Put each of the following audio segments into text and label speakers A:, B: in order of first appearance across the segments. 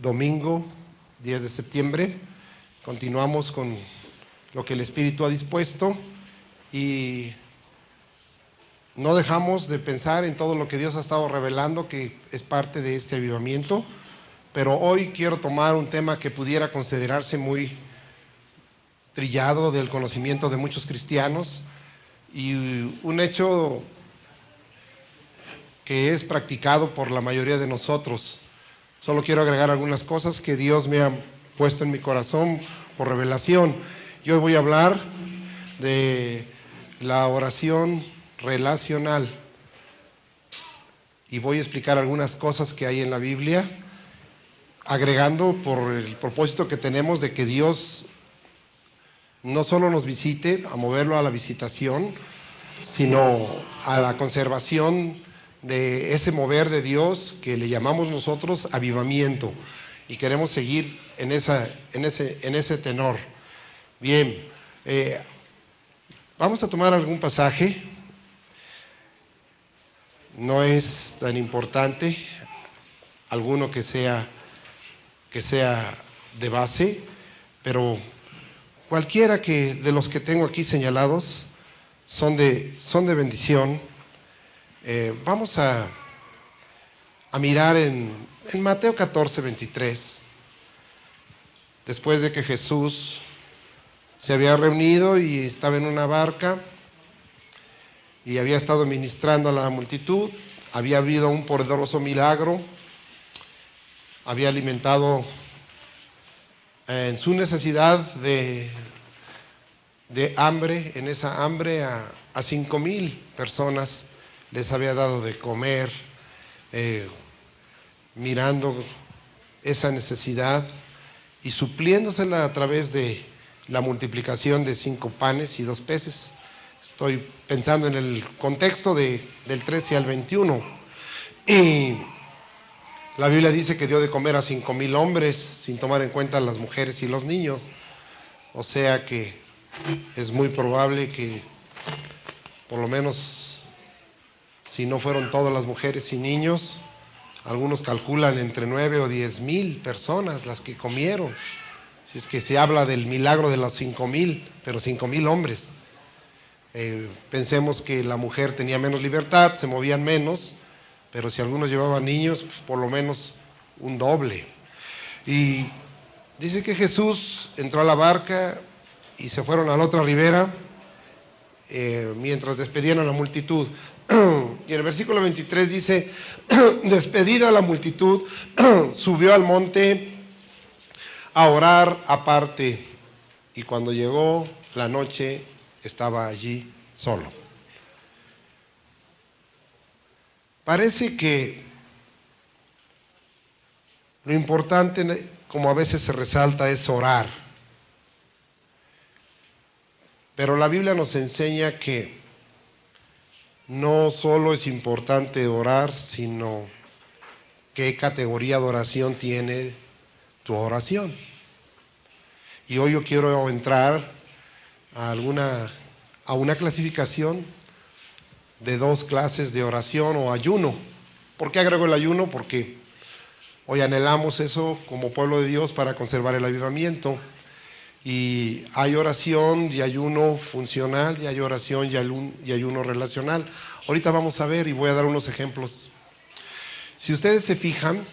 A: Domingo, 10 de septiembre, continuamos con lo que el Espíritu ha dispuesto y no dejamos de pensar en todo lo que Dios ha estado revelando, que es parte de este avivamiento, pero hoy quiero tomar un tema que pudiera considerarse muy trillado del conocimiento de muchos cristianos y un hecho que es practicado por la mayoría de nosotros. Solo quiero agregar algunas cosas que Dios me ha puesto en mi corazón por revelación. Yo voy a hablar de la oración relacional y voy a explicar algunas cosas que hay en la Biblia, agregando por el propósito que tenemos de que Dios no solo nos visite, a moverlo a la visitación, sino a la conservación de ese mover de Dios que le llamamos nosotros avivamiento, y queremos seguir en ese tenor. Bien, vamos a tomar algún pasaje, no es tan importante, alguno que sea de base, pero cualquiera de los que tengo aquí señalados son de bendición. Vamos a mirar en Mateo 14, 23. Después de que Jesús se había reunido y estaba en una barca y había estado ministrando a la multitud, había habido un poderoso milagro, había alimentado en su necesidad de hambre, en esa hambre a 5,000 personas les había dado de comer, mirando esa necesidad y supliéndosela a través de la multiplicación de 5 panes y 2 peces. Estoy pensando en el contexto del 13 al 21. Y la Biblia dice que dio de comer a 5,000 hombres, sin tomar en cuenta las mujeres y los niños. O sea que es muy probable que, por lo menos, si no fueron todas las mujeres y niños, algunos calculan entre 9 o 10,000 personas las que comieron. Si es que se habla del milagro de los 5,000, pero 5,000 hombres. Pensemos que la mujer tenía menos libertad, se movían menos, pero si algunos llevaban niños, pues por lo menos un doble. Y dice que Jesús entró a la barca y se fueron a la otra ribera, mientras despedían a la multitud. Y en el versículo 23 dice: despedida la multitud, subió al monte a orar aparte, y cuando llegó la noche estaba allí solo. Parece que lo importante, como a veces se resalta, es orar. Pero la Biblia nos enseña que no solo es importante orar, sino qué categoría de oración tiene tu oración. Y hoy yo quiero entrar a una clasificación de 2 clases de oración o ayuno. ¿Por qué agrego el ayuno? Porque hoy anhelamos eso como pueblo de Dios para conservar el avivamiento. Y hay oración y ayuno funcional, y hay oración y ayuno relacional. Ahorita vamos a ver y voy a dar unos ejemplos. Si ustedes se fijan,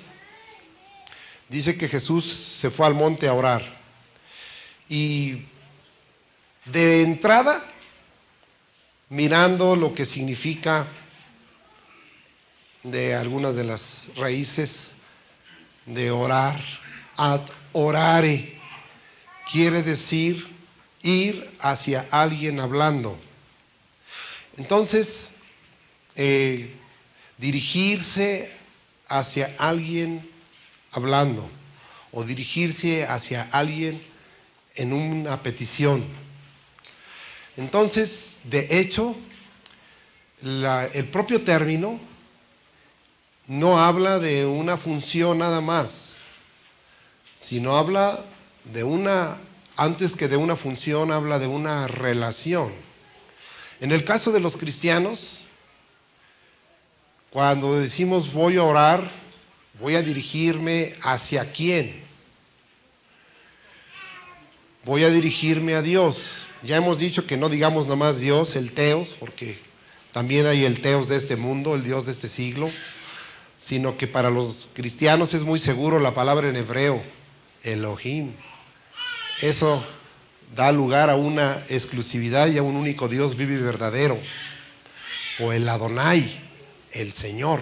A: dice que Jesús se fue al monte a orar. Y de entrada, mirando lo que significa de algunas de las raíces de orar, ad orare, quiere decir ir hacia alguien hablando. Entonces, dirigirse hacia alguien hablando, o dirigirse hacia alguien en una petición. Entonces, de hecho, el propio término no habla de una función nada más, sino habla antes que de una función, habla de una relación. En el caso de los cristianos, cuando decimos voy a orar, Voy a dirigirme hacia quién. Voy a dirigirme a Dios. Ya hemos dicho que no digamos nomás Dios, el Teos, porque también hay el Teos de este mundo, el Dios de este siglo, sino que para los cristianos es muy seguro la palabra en hebreo, Elohim. Eso da lugar a una exclusividad y a un único Dios vivo y verdadero, o el Adonai, el Señor.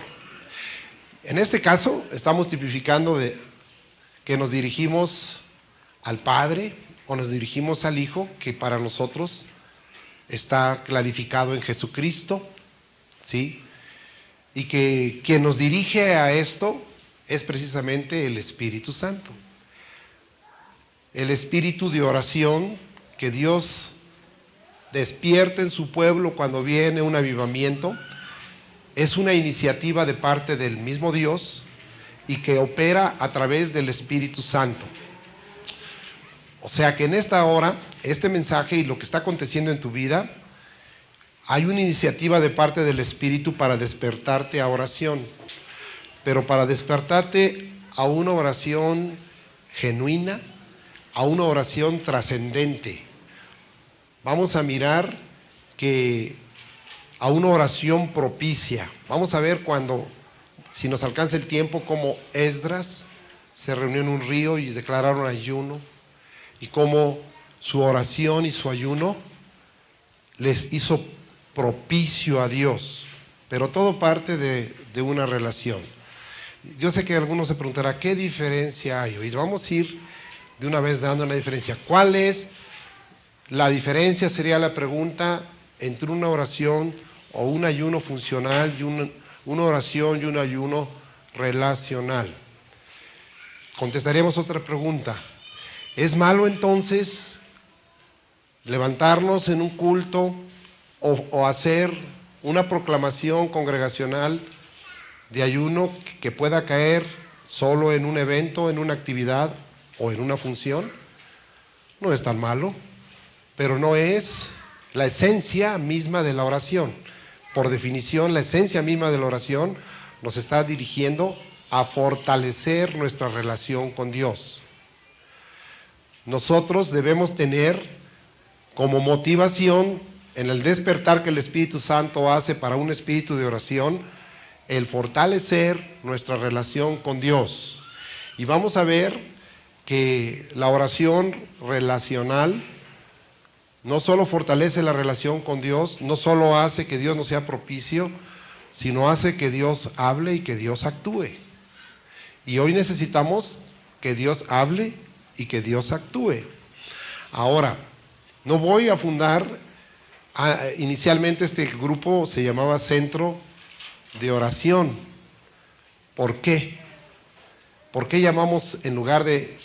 A: En este caso estamos tipificando de que nos dirigimos al Padre o nos dirigimos al Hijo, que para nosotros está clarificado en Jesucristo, ¿sí? Y que quien nos dirige a esto es precisamente el Espíritu Santo. El espíritu de oración que Dios despierta en su pueblo cuando viene un avivamiento es una iniciativa de parte del mismo Dios y que opera a través del Espíritu Santo. O sea que en esta hora, este mensaje y lo que está aconteciendo en tu vida, hay una iniciativa de parte del Espíritu para despertarte a oración, pero para despertarte a una oración genuina, a una oración trascendente. Vamos a mirar que a una oración propicia. Vamos a ver si nos alcanza el tiempo, cómo Esdras se reunió en un río y declararon ayuno, y cómo su oración y su ayuno les hizo propicio a Dios. Pero todo parte de una relación. Yo sé que algunos se preguntarán, ¿qué diferencia hay? Y vamos a ir de una vez dando una diferencia. ¿Cuál es la diferencia? Sería la pregunta entre una oración o un ayuno funcional y una oración y un ayuno relacional. Contestaríamos otra pregunta. ¿Es malo entonces levantarnos en un culto o hacer una proclamación congregacional de ayuno que pueda caer solo en un evento, en una actividad o en una función? No es tan malo, pero no es la esencia misma de la oración. Por definición, la esencia misma de la oración nos está dirigiendo a fortalecer nuestra relación con Dios. Nosotros debemos tener como motivación en el despertar que el Espíritu Santo hace para un espíritu de oración, el fortalecer nuestra relación con Dios. Y vamos a ver que la oración relacional no solo fortalece la relación con Dios, no solo hace que Dios nos sea propicio, sino hace que Dios hable y que Dios actúe. Y hoy necesitamos que Dios hable y que Dios actúe. Ahora, no voy a fundar, inicialmente este grupo se llamaba Centro de Oración. ¿Por qué? ¿Por qué llamamos en lugar de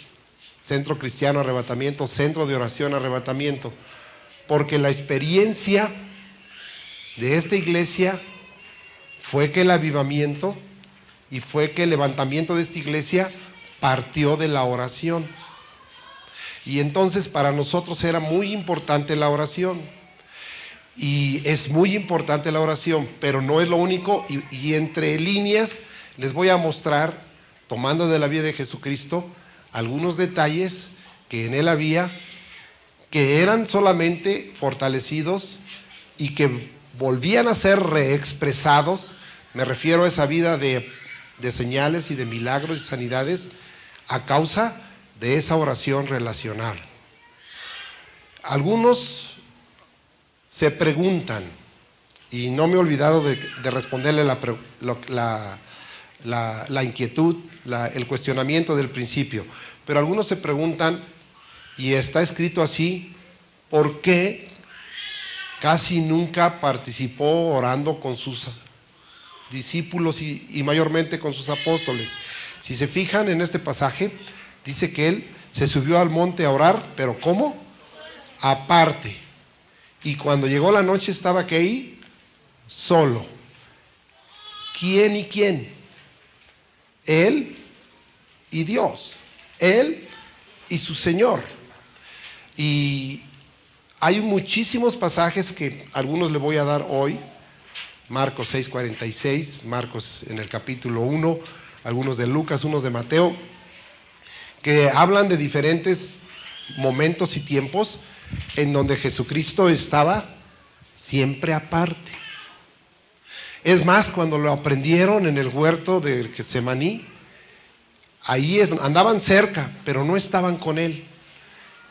A: Centro Cristiano Arrebatamiento, Centro de Oración Arrebatamiento? Porque la experiencia de esta iglesia fue que el avivamiento y fue que el levantamiento de esta iglesia partió de la oración. Y entonces para nosotros era muy importante la oración. Y es muy importante la oración, pero no es lo único. Y entre líneas les voy a mostrar, tomando de la vida de Jesucristo, algunos detalles que en él había, que eran solamente fortalecidos y que volvían a ser reexpresados. Me refiero a esa vida de señales y de milagros y sanidades a causa de esa oración relacional. Algunos se preguntan, y no me he olvidado de responderle la inquietud, el cuestionamiento del principio, pero algunos se preguntan, y está escrito así, ¿por qué casi nunca participó orando con sus discípulos y mayormente con sus apóstoles? Si se fijan en este pasaje, dice que él se subió al monte a orar, pero ¿cómo? Aparte. Y cuando llegó la noche estaba que ahí solo. ¿Quién y quién? Él y Dios. Él y su Señor. Y hay muchísimos pasajes que algunos le voy a dar hoy. Marcos 6:46, Marcos en el capítulo 1, algunos de Lucas, unos de Mateo, que hablan de diferentes momentos y tiempos en donde Jesucristo estaba siempre aparte. Es más, cuando lo aprendieron en el huerto de Getsemaní, ahí andaban cerca, pero no estaban con Él.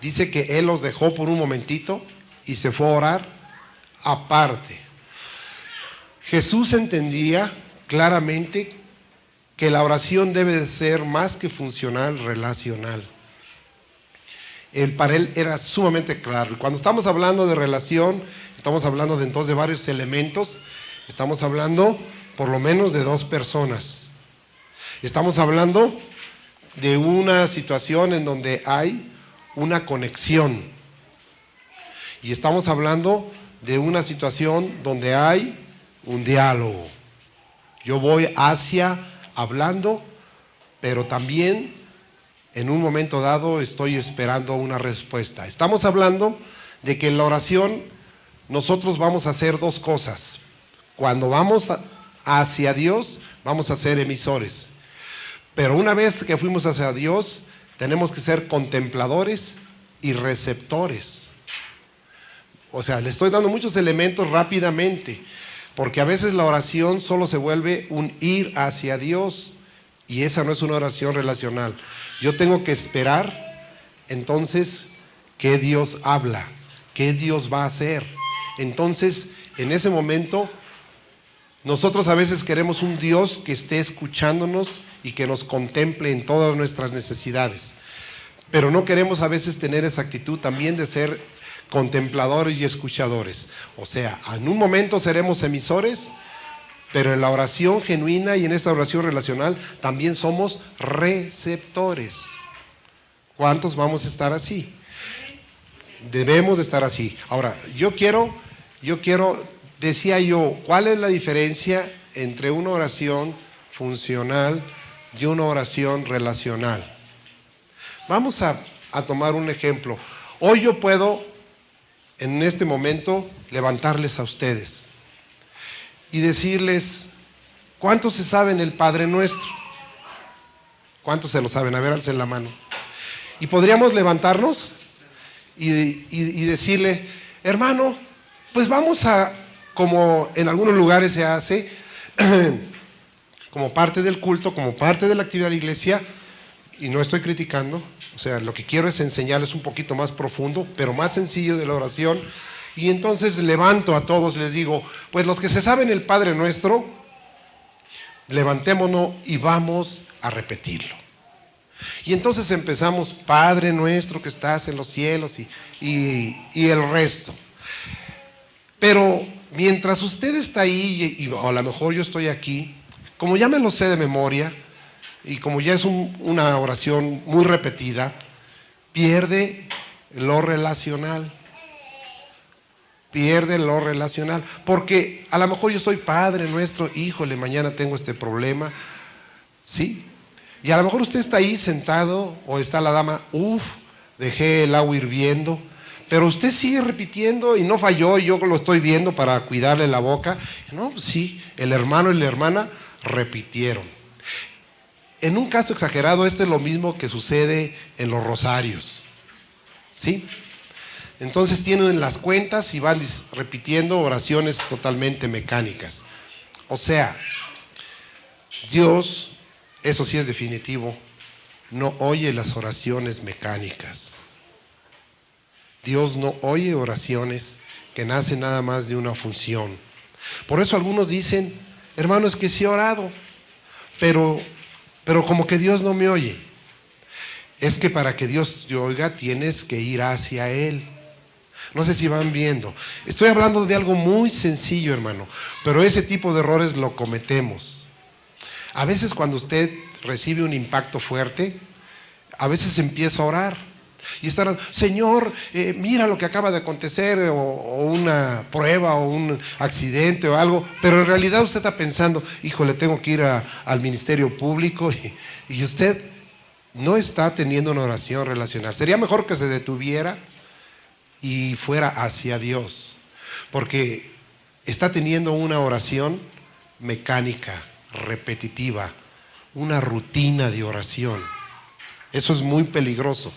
A: Dice que Él los dejó por un momentito y se fue a orar aparte. Jesús entendía claramente que la oración debe de ser más que funcional, relacional. Para Él era sumamente claro. Cuando estamos hablando de relación, estamos hablando de entonces de varios elementos. Estamos hablando por lo menos de 2 personas. Estamos hablando de una situación en donde hay una conexión. Y estamos hablando de una situación donde hay un diálogo. Yo voy hacia hablando, pero también en un momento dado estoy esperando una respuesta. Estamos hablando de que en la oración nosotros vamos a hacer 2 cosas. Cuando vamos hacia Dios, vamos a ser emisores. Pero una vez que fuimos hacia Dios, tenemos que ser contempladores y receptores. O sea, le estoy dando muchos elementos rápidamente, porque a veces la oración solo se vuelve un ir hacia Dios, y esa no es una oración relacional. Yo tengo que esperar, entonces, qué Dios habla, qué Dios va a hacer. Entonces, en ese momento, nosotros a veces queremos un Dios que esté escuchándonos y que nos contemple en todas nuestras necesidades. Pero no queremos a veces tener esa actitud también de ser contempladores y escuchadores. O sea, en un momento seremos emisores, pero en la oración genuina y en esta oración relacional también somos receptores. ¿Cuántos vamos a estar así? Debemos de estar así. Ahora, yo quiero, decía yo, ¿cuál es la diferencia entre una oración funcional y una oración relacional? Vamos a tomar un ejemplo. Hoy yo puedo, en este momento, levantarles a ustedes y decirles, ¿cuántos se saben el Padre Nuestro? ¿Cuántos se lo saben? A ver, alcen la mano. Y podríamos levantarnos y decirle, hermano, pues vamos a, como en algunos lugares se hace, como parte del culto, como parte de la actividad de la iglesia, y no estoy criticando, o sea, lo que quiero es enseñarles un poquito más profundo, pero más sencillo de la oración, y entonces levanto a todos, les digo, pues los que se saben el Padre Nuestro, levantémonos y vamos a repetirlo. Y entonces empezamos, Padre Nuestro que estás en los cielos, y el resto. Pero mientras usted está ahí, y a lo mejor yo estoy aquí, como ya me lo sé de memoria, y como ya es una oración muy repetida, pierde lo relacional. Pierde lo relacional. Porque a lo mejor yo soy Padre Nuestro, híjole, mañana tengo este problema. ¿Sí? Y a lo mejor usted está ahí sentado, o está la dama, dejé el agua hirviendo. Pero usted sigue repitiendo y no falló, y yo lo estoy viendo para cuidarle la boca. No, pues sí, el hermano y la hermana repitieron. En un caso exagerado, esto es lo mismo que sucede en los rosarios. ¿Sí? Entonces tienen las cuentas y van repitiendo oraciones totalmente mecánicas. O sea, Dios, eso sí es definitivo, no oye las oraciones mecánicas. Dios no oye oraciones que nacen nada más de una función. Por eso algunos dicen, hermano, es que sí he orado, pero como que Dios no me oye. Es que para que Dios te oiga tienes que ir hacia Él. No sé si van viendo. Estoy hablando de algo muy sencillo, hermano, pero ese tipo de errores lo cometemos. A veces cuando usted recibe un impacto fuerte, a veces empieza a orar. Y está, Señor, mira lo que acaba de acontecer, o una prueba, o un accidente, o algo, pero en realidad usted está pensando, híjole, tengo que ir al ministerio público, y usted no está teniendo una oración relacional. Sería mejor que se detuviera y fuera hacia Dios, porque está teniendo una oración mecánica, repetitiva, una rutina de oración. Eso es muy peligroso.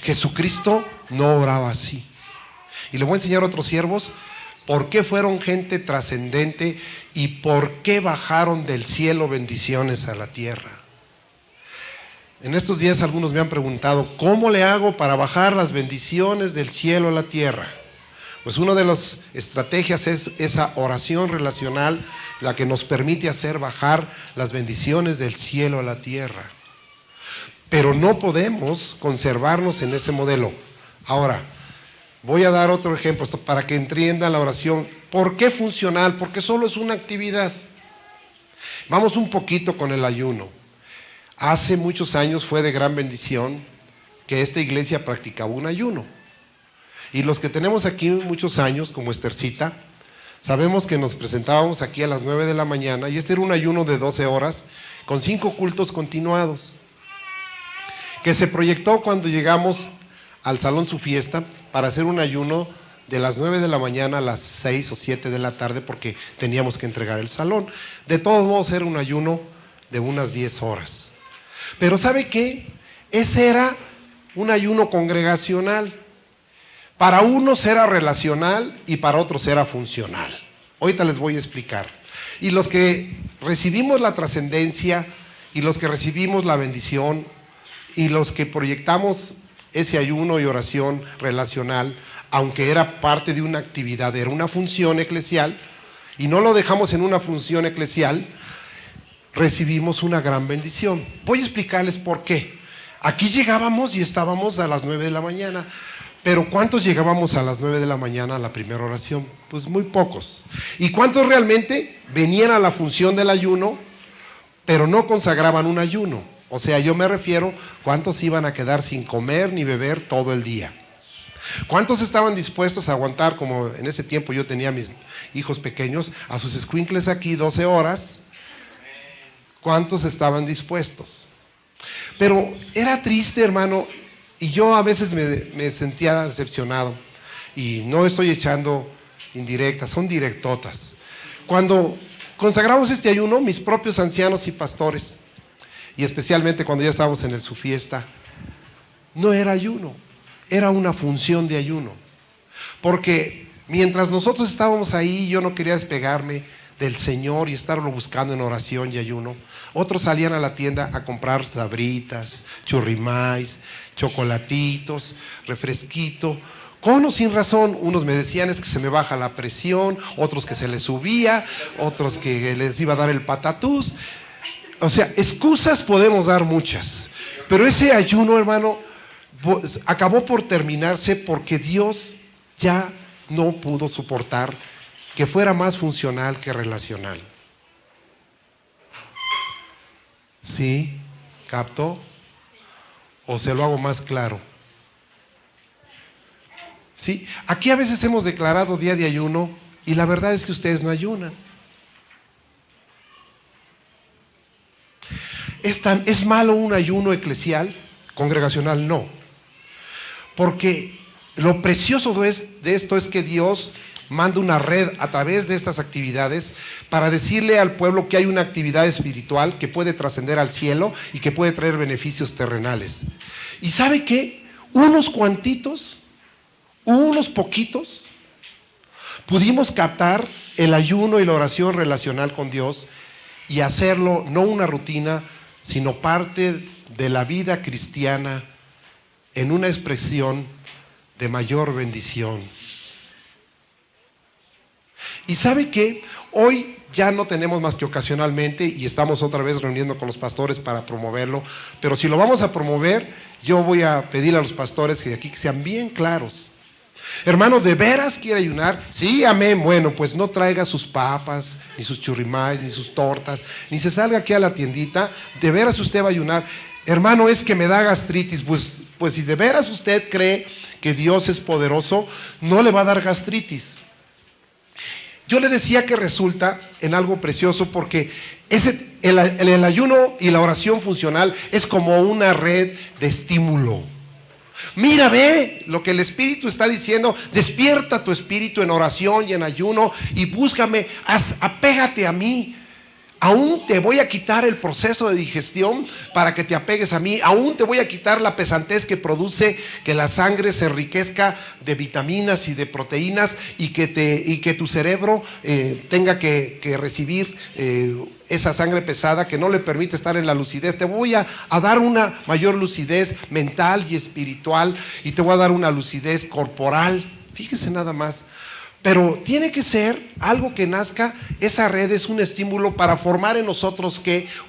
A: Jesucristo no oraba así. Y le voy a enseñar a otros siervos por qué fueron gente trascendente y por qué bajaron del cielo bendiciones a la tierra. En estos días algunos me han preguntado, ¿cómo le hago para bajar las bendiciones del cielo a la tierra? Pues una de las estrategias es esa oración relacional, la que nos permite hacer bajar las bendiciones del cielo a la tierra. Pero no podemos conservarnos en ese modelo. Ahora, voy a dar otro ejemplo para que entiendan la oración. ¿Por qué funcional? Porque solo es una actividad. Vamos un poquito con el ayuno. Hace muchos años fue de gran bendición que esta iglesia practicaba un ayuno. Y los que tenemos aquí muchos años, como Estercita, sabemos que nos presentábamos aquí a las 9 de la mañana y este era un ayuno de 12 horas con 5 cultos continuados, que se proyectó cuando llegamos al Salón Su Fiesta para hacer un ayuno de las 9 de la mañana a las 6 o 7 de la tarde porque teníamos que entregar el salón. De todos modos era un ayuno de unas 10 horas. Pero ¿sabe qué? Ese era un ayuno congregacional. Para unos era relacional y para otros era funcional. Ahorita les voy a explicar. Y los que recibimos la trascendencia y los que recibimos la bendición y los que proyectamos ese ayuno y oración relacional, aunque era parte de una actividad, era una función eclesial, y no lo dejamos en una función eclesial, recibimos una gran bendición. Voy a explicarles por qué. Aquí llegábamos y estábamos a las 9 de la mañana, pero ¿cuántos llegábamos a las 9 de la mañana a la primera oración? Pues muy pocos. ¿Y cuántos realmente venían a la función del ayuno, pero no consagraban un ayuno? O sea, yo me refiero, ¿cuántos iban a quedar sin comer ni beber todo el día? ¿Cuántos estaban dispuestos a aguantar, como en ese tiempo yo tenía a mis hijos pequeños, a sus escuincles aquí 12 horas? ¿Cuántos estaban dispuestos? Pero era triste, hermano, y yo a veces me sentía decepcionado, y no estoy echando indirectas, son directotas. Cuando consagramos este ayuno, mis propios ancianos y pastores, y especialmente cuando ya estábamos en el Su Fiesta, no era ayuno, era una función de ayuno. Porque mientras nosotros estábamos ahí, yo no quería despegarme del Señor y estarlo buscando en oración y ayuno. Otros salían a la tienda a comprar sabritas, churrimais, chocolatitos, refresquito, con o sin razón. Unos me decían es que se me baja la presión, otros que se les subía, otros que les iba a dar el patatús. O sea, excusas podemos dar muchas, pero ese ayuno, hermano, acabó por terminarse porque Dios ya no pudo soportar que fuera más funcional que relacional. ¿Sí? ¿Captó? ¿O se lo hago más claro? ¿Sí? Aquí a veces hemos declarado día de ayuno y la verdad es que ustedes no ayunan. ¿Es malo un ayuno eclesial? Congregacional, no. Porque lo precioso de esto es que Dios manda una red a través de estas actividades para decirle al pueblo que hay una actividad espiritual que puede trascender al cielo y que puede traer beneficios terrenales. ¿Y sabe qué? Unos cuantitos, unos poquitos, pudimos captar el ayuno y la oración relacional con Dios y hacerlo no una rutina, sino parte de la vida cristiana en una expresión de mayor bendición. Y ¿sabe qué? Hoy ya no tenemos más que ocasionalmente y estamos otra vez reuniendo con los pastores para promoverlo, pero si lo vamos a promover, yo voy a pedir a los pastores que aquí sean bien claros. Hermano, ¿de veras quiere ayunar? Sí, amén. Bueno, pues no traiga sus papas, ni sus churrimais, ni sus tortas, ni se salga aquí a la tiendita. ¿De veras usted va a ayunar? Hermano, es que me da gastritis. Pues si de veras usted cree que Dios es poderoso, no le va a dar gastritis. Yo le decía que resulta en algo precioso porque el ayuno y la oración funcional es como una red de estímulo. Mira, ve lo que el Espíritu está diciendo, despierta tu espíritu en oración y en ayuno y búscame, apégate a mí. Aún te voy a quitar el proceso de digestión para que te apegues a mí. Aún te voy a quitar la pesantez que produce que la sangre se enriquezca de vitaminas y de proteínas y que tu cerebro tenga que recibir esa sangre pesada que no le permite estar en la lucidez. Te voy a dar una mayor lucidez mental y espiritual, y te voy a dar una lucidez corporal. Fíjese nada más. Pero tiene que ser algo que nazca. Esa red es un estímulo para formar en nosotros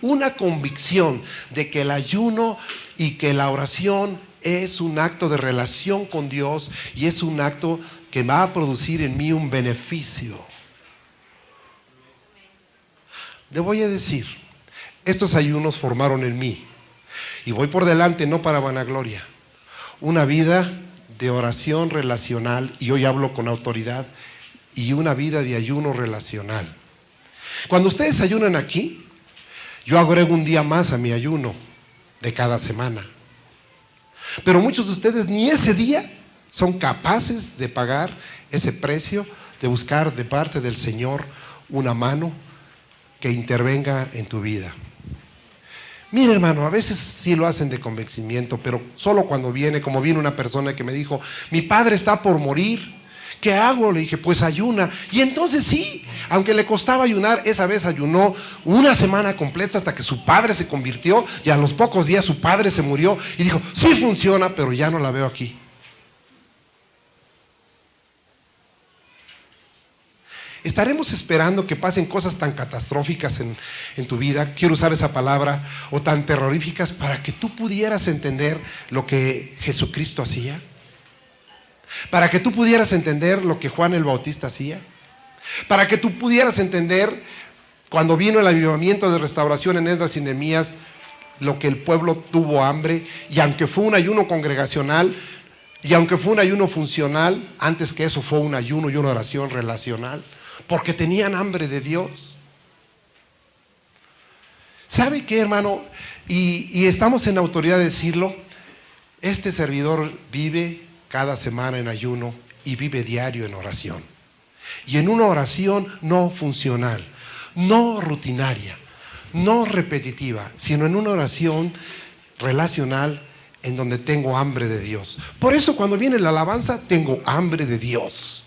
A: una convicción de que el ayuno y que la oración es un acto de relación con Dios, y es un acto que va a producir en mí un beneficio. Le voy a decir, estos ayunos formaron en mí, y voy por delante no para vanagloria, una vida de oración relacional, y hoy hablo con autoridad, y una vida de ayuno relacional. Cuando ustedes ayunan aquí, yo agrego un día más a mi ayuno de cada semana. Pero muchos de ustedes ni ese día son capaces de pagar ese precio, de buscar de parte del Señor una mano que intervenga en tu vida. Mire, hermano, a veces sí lo hacen de convencimiento, pero solo cuando viene, como viene una persona que me dijo, mi padre está por morir, ¿qué hago? Le dije, pues ayuna. Y entonces sí, aunque le costaba ayunar, esa vez ayunó una semana completa hasta que su padre se convirtió, y a los pocos días su padre se murió, y dijo, sí funciona, pero ya no la veo aquí. ¿Estaremos esperando que pasen cosas tan catastróficas en tu vida, quiero usar esa palabra, o tan terroríficas, para que tú pudieras entender lo que Jesucristo hacía? ¿Para que tú pudieras entender lo que Juan el Bautista hacía? ¿Para que tú pudieras entender, cuando vino el avivamiento de restauración en Esdras y Nehemías, lo que el pueblo tuvo hambre? Y aunque fue un ayuno congregacional, y aunque fue un ayuno funcional, antes que eso fue un ayuno y una oración relacional, porque tenían hambre de Dios. ¿Sabe qué, hermano? Y estamos en autoridad de decirlo. Este servidor vive cada semana en ayuno y vive diario en oración. Y en una oración no funcional, no rutinaria, no repetitiva, sino en una oración relacional en donde tengo hambre de Dios. Por eso cuando viene la alabanza, tengo hambre de Dios.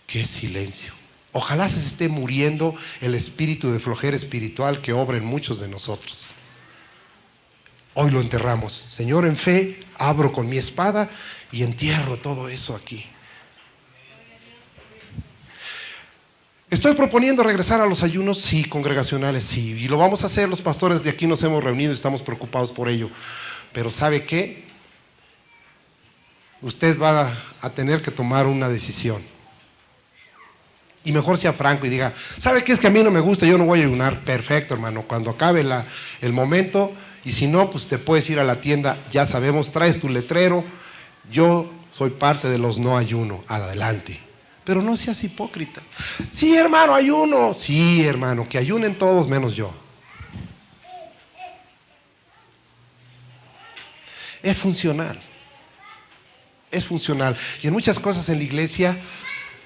A: ¡Qué silencio! Ojalá se esté muriendo el espíritu de flojera espiritual que obra en muchos de nosotros. Hoy lo enterramos. Señor, en fe, abro con mi espada y entierro todo eso aquí. ¿Estoy proponiendo regresar a los ayunos? Sí, congregacionales, sí. Y lo vamos a hacer, los pastores de aquí nos hemos reunido y estamos preocupados por ello. Pero ¿sabe qué? Usted va a tener que tomar una decisión. Y mejor sea franco y diga, ¿sabe qué? Es que a mí no me gusta, yo no voy a ayunar. Perfecto, hermano, cuando acabe el momento, y si no, pues te puedes ir a la tienda, ya sabemos, traes tu letrero, yo soy parte de los no ayuno, adelante. Pero no seas hipócrita. Sí, hermano, ayuno. Sí, hermano, que ayunen todos menos yo. Es funcional. Es funcional. Y en muchas cosas en la iglesia,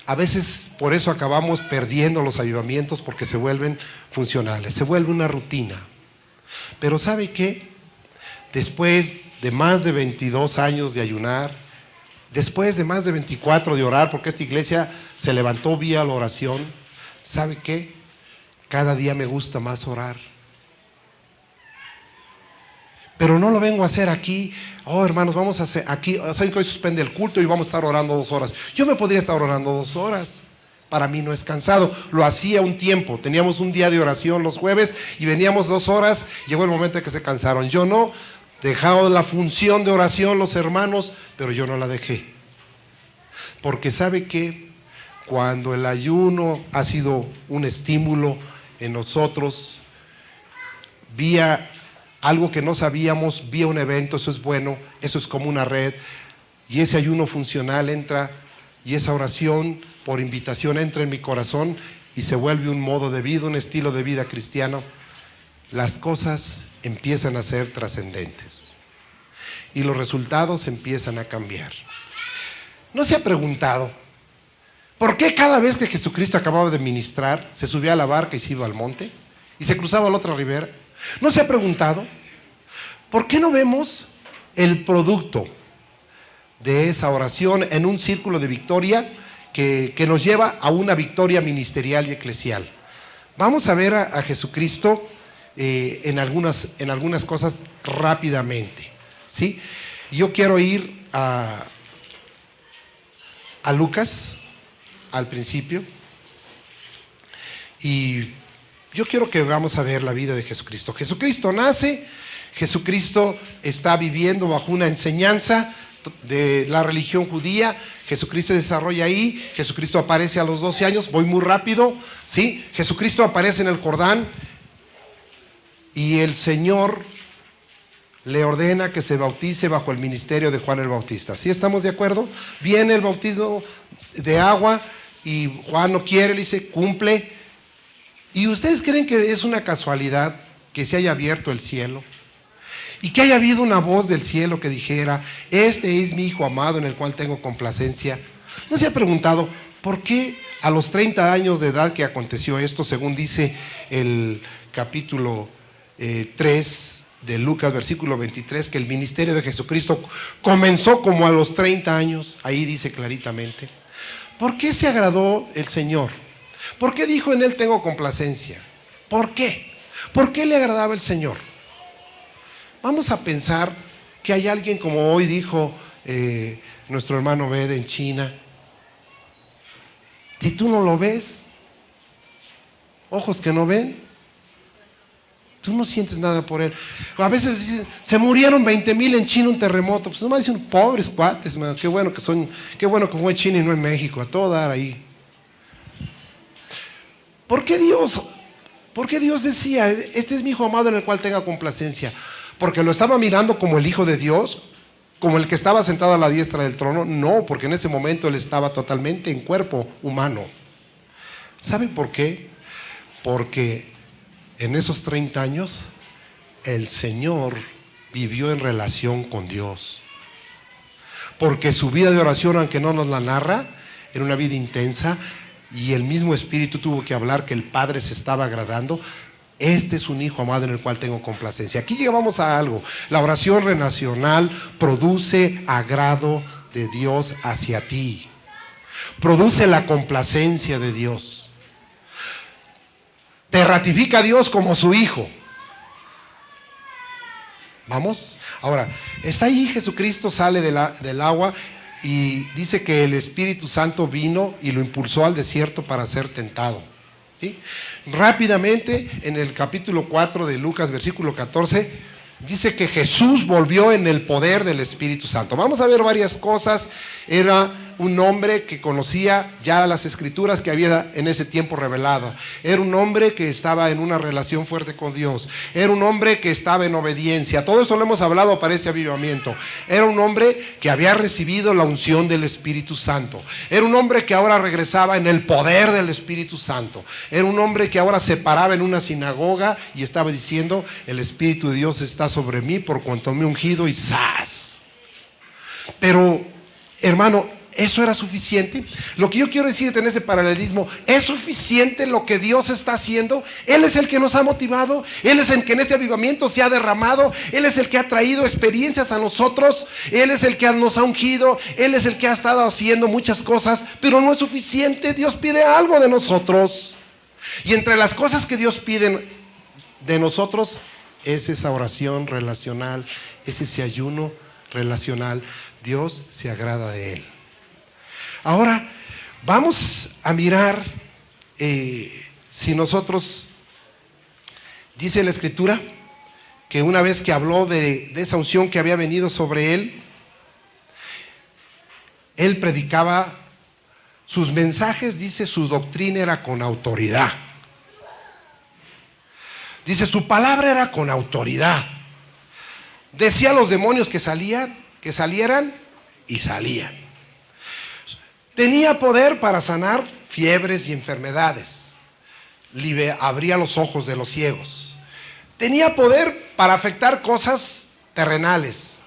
A: a veces por eso acabamos perdiendo los avivamientos, porque se vuelven funcionales, se vuelve una rutina. Pero ¿sabe qué? Después de más de 22 años de ayunar, después de más de 24 de orar, porque esta iglesia se levantó vía la oración, ¿sabe qué? Cada día me gusta más orar. Pero no lo vengo a hacer aquí, oh hermanos, vamos a hacer aquí, saben que hoy suspende el culto y vamos a estar orando 2 horas. Yo me podría estar orando 2 horas, para mí no es cansado. Lo hacía un tiempo, teníamos un día de oración los jueves y veníamos 2 horas, llegó el momento en que se cansaron. Yo no, dejaron la función de oración los hermanos, pero yo no la dejé. Porque ¿sabe qué? Cuando el ayuno ha sido un estímulo en nosotros, vía algo que no sabíamos, vía un evento, eso es bueno, eso es como una red, y ese ayuno funcional entra, y esa oración por invitación entra en mi corazón y se vuelve un modo de vida, un estilo de vida cristiano, las cosas empiezan a ser trascendentes y los resultados empiezan a cambiar. ¿No se ha preguntado ¿Por qué cada vez que Jesucristo acababa de ministrar, se subía a la barca y se iba al monte y se cruzaba a la otra ribera? ¿No se ha preguntado por qué no vemos el producto de esa oración en un círculo de victoria que nos lleva a una victoria ministerial y eclesial? Vamos a ver a Jesucristo en algunas cosas rápidamente, ¿sí? Yo quiero ir a Lucas, al principio, y yo quiero que vamos a ver la vida de Jesucristo. Jesucristo nace, Jesucristo está viviendo bajo una enseñanza de la religión judía, Jesucristo se desarrolla ahí, Jesucristo aparece a los 12 años, voy muy rápido, ¿sí? Jesucristo aparece en el Jordán y el Señor le ordena que se bautice bajo el ministerio de Juan el Bautista. ¿Sí estamos de acuerdo? Viene el bautismo de agua y Juan no quiere, le dice, cumple. ¿Y ustedes creen que es una casualidad que se haya abierto el cielo? Y que haya habido una voz del cielo que dijera, este es mi Hijo amado en el cual tengo complacencia. ¿No se ha preguntado por qué a los 30 años de edad que aconteció esto, según dice el capítulo 3 de Lucas, versículo 23, que el ministerio de Jesucristo comenzó como a los 30 años? Ahí dice claritamente. ¿Por qué se agradó el Señor? ¿Por qué dijo en Él tengo complacencia? ¿Por qué? ¿Por qué le agradaba el Señor? Vamos a pensar que hay alguien, como hoy dijo nuestro hermano Bede en China, si tú no lo ves, ojos que no ven, tú no sientes nada por él. A veces dicen, se murieron 20,000 en China un terremoto. Pues nomás dicen, pobres cuates, man, qué bueno que fue en China y no en México, a todo dar ahí. ¿Por qué Dios decía, este es mi Hijo amado en el cual tenga complacencia? ¿Porque lo estaba mirando como el Hijo de Dios? ¿Como el que estaba sentado a la diestra del trono? No, porque en ese momento él estaba totalmente en cuerpo humano. ¿Saben por qué? Porque en esos 30 años el Señor vivió en relación con Dios. Porque su vida de oración, aunque no nos la narra, era una vida intensa, y el mismo Espíritu tuvo que hablar que el Padre se estaba agradando. Este es un Hijo amado en el cual tengo complacencia. Aquí llegamos a algo. La oración relacional produce agrado de Dios hacia ti. Produce la complacencia de Dios. Te ratifica a Dios como su Hijo. ¿Vamos? Ahora, está ahí Jesucristo, sale del agua y dice que el Espíritu Santo vino y lo impulsó al desierto para ser tentado. ¿Sí? Rápidamente, en el capítulo 4 de Lucas, versículo 14, dice que Jesús volvió en el poder del Espíritu Santo. Vamos a ver varias cosas. Era un hombre que conocía ya las escrituras que había en ese tiempo reveladas. Era un hombre que estaba en una relación fuerte con Dios. Era un hombre que estaba en obediencia. Todo esto lo hemos hablado para este avivamiento. Era un hombre que había recibido la unción del Espíritu Santo. Era un hombre que ahora regresaba en el poder del Espíritu Santo. Era un hombre que ahora se paraba en una sinagoga y estaba diciendo, el Espíritu de Dios está sobre mí por cuanto me he ungido, y ¡zas! Pero, hermano, ¿eso era suficiente? Lo que yo quiero decirte en este paralelismo, ¿es suficiente lo que Dios está haciendo? Él es el que nos ha motivado, Él es el que en este avivamiento se ha derramado, Él es el que ha traído experiencias a nosotros, Él es el que nos ha ungido, Él es el que ha estado haciendo muchas cosas, pero no es suficiente. Dios pide algo de nosotros. Y entre las cosas que Dios pide de nosotros es esa oración relacional, es ese ayuno relacional. Dios se agrada de él. Ahora, vamos a mirar si nosotros, dice la Escritura, que una vez que habló de esa unción que había venido sobre él, él predicaba sus mensajes, dice, su doctrina era con autoridad. Dice, su palabra era con autoridad. Decía a los demonios que salieran y salían. Tenía poder para sanar fiebres y enfermedades. Abría los ojos de los ciegos. Tenía poder para afectar cosas terrenales.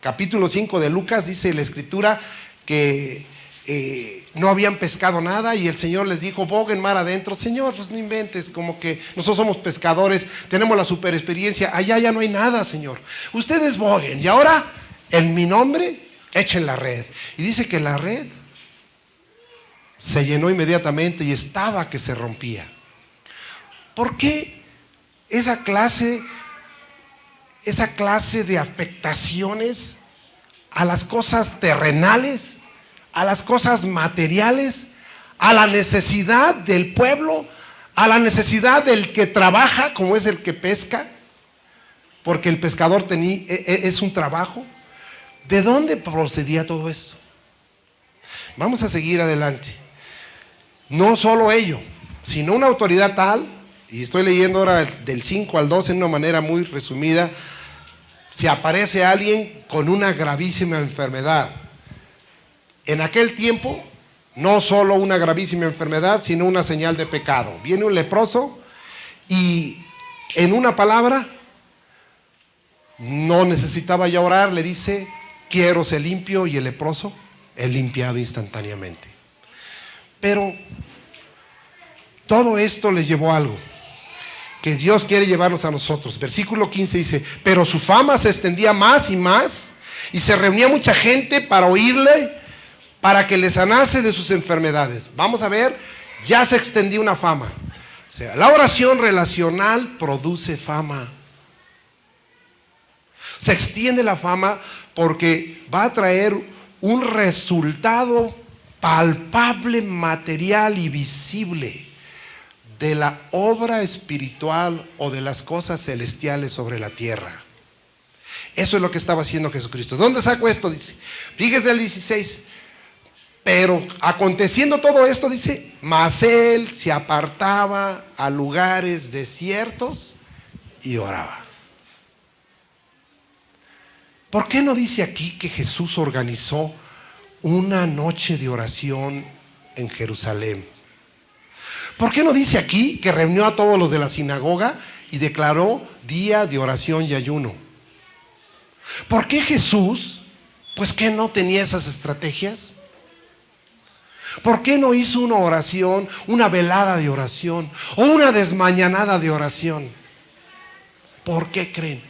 A: Capítulo 5 de Lucas dice la Escritura que no habían pescado nada y el Señor les dijo, boguen mar adentro. Señor, pues no inventes, como que nosotros somos pescadores, tenemos la super experiencia, allá ya no hay nada, Señor. Ustedes boguen y ahora, en mi nombre, echen la red. Y dice que la red se llenó inmediatamente y estaba que se rompía. ¿Por qué esa clase de afectaciones a las cosas terrenales, a las cosas materiales, a la necesidad del pueblo, a la necesidad del que trabaja, como es el que pesca, porque el pescador es un trabajo? ¿De dónde procedía todo esto? Vamos a seguir adelante. No solo ello, sino una autoridad tal, y estoy leyendo ahora del 5 al 12 en una manera muy resumida, si aparece alguien con una gravísima enfermedad. En aquel tiempo, no solo una gravísima enfermedad, sino una señal de pecado. Viene un leproso y en una palabra, no necesitaba ya orar, le dice, quiero ser limpio, y el leproso es limpiado instantáneamente. Pero todo esto les llevó a algo que Dios quiere llevarnos a nosotros. Versículo 15 dice, pero su fama se extendía más y más, y se reunía mucha gente para oírle, para que le sanase de sus enfermedades. Vamos a ver, ya se extendía una fama. O sea, la oración relacional produce fama. Se extiende la fama porque va a traer un resultado palpable, material y visible de la obra espiritual o de las cosas celestiales sobre la tierra. Eso es lo que estaba haciendo Jesucristo. ¿Dónde saco esto? Dice, fíjese el 16. Pero aconteciendo todo esto, dice, mas él se apartaba a lugares desiertos y oraba. ¿Por qué no dice aquí que Jesús organizó una noche de oración en Jerusalén? ¿Por qué no dice aquí que reunió a todos los de la sinagoga y declaró día de oración y ayuno? ¿Por qué Jesús, pues que no tenía esas estrategias? ¿Por qué no hizo una oración, una velada de oración o una desmañanada de oración? ¿Por qué creen?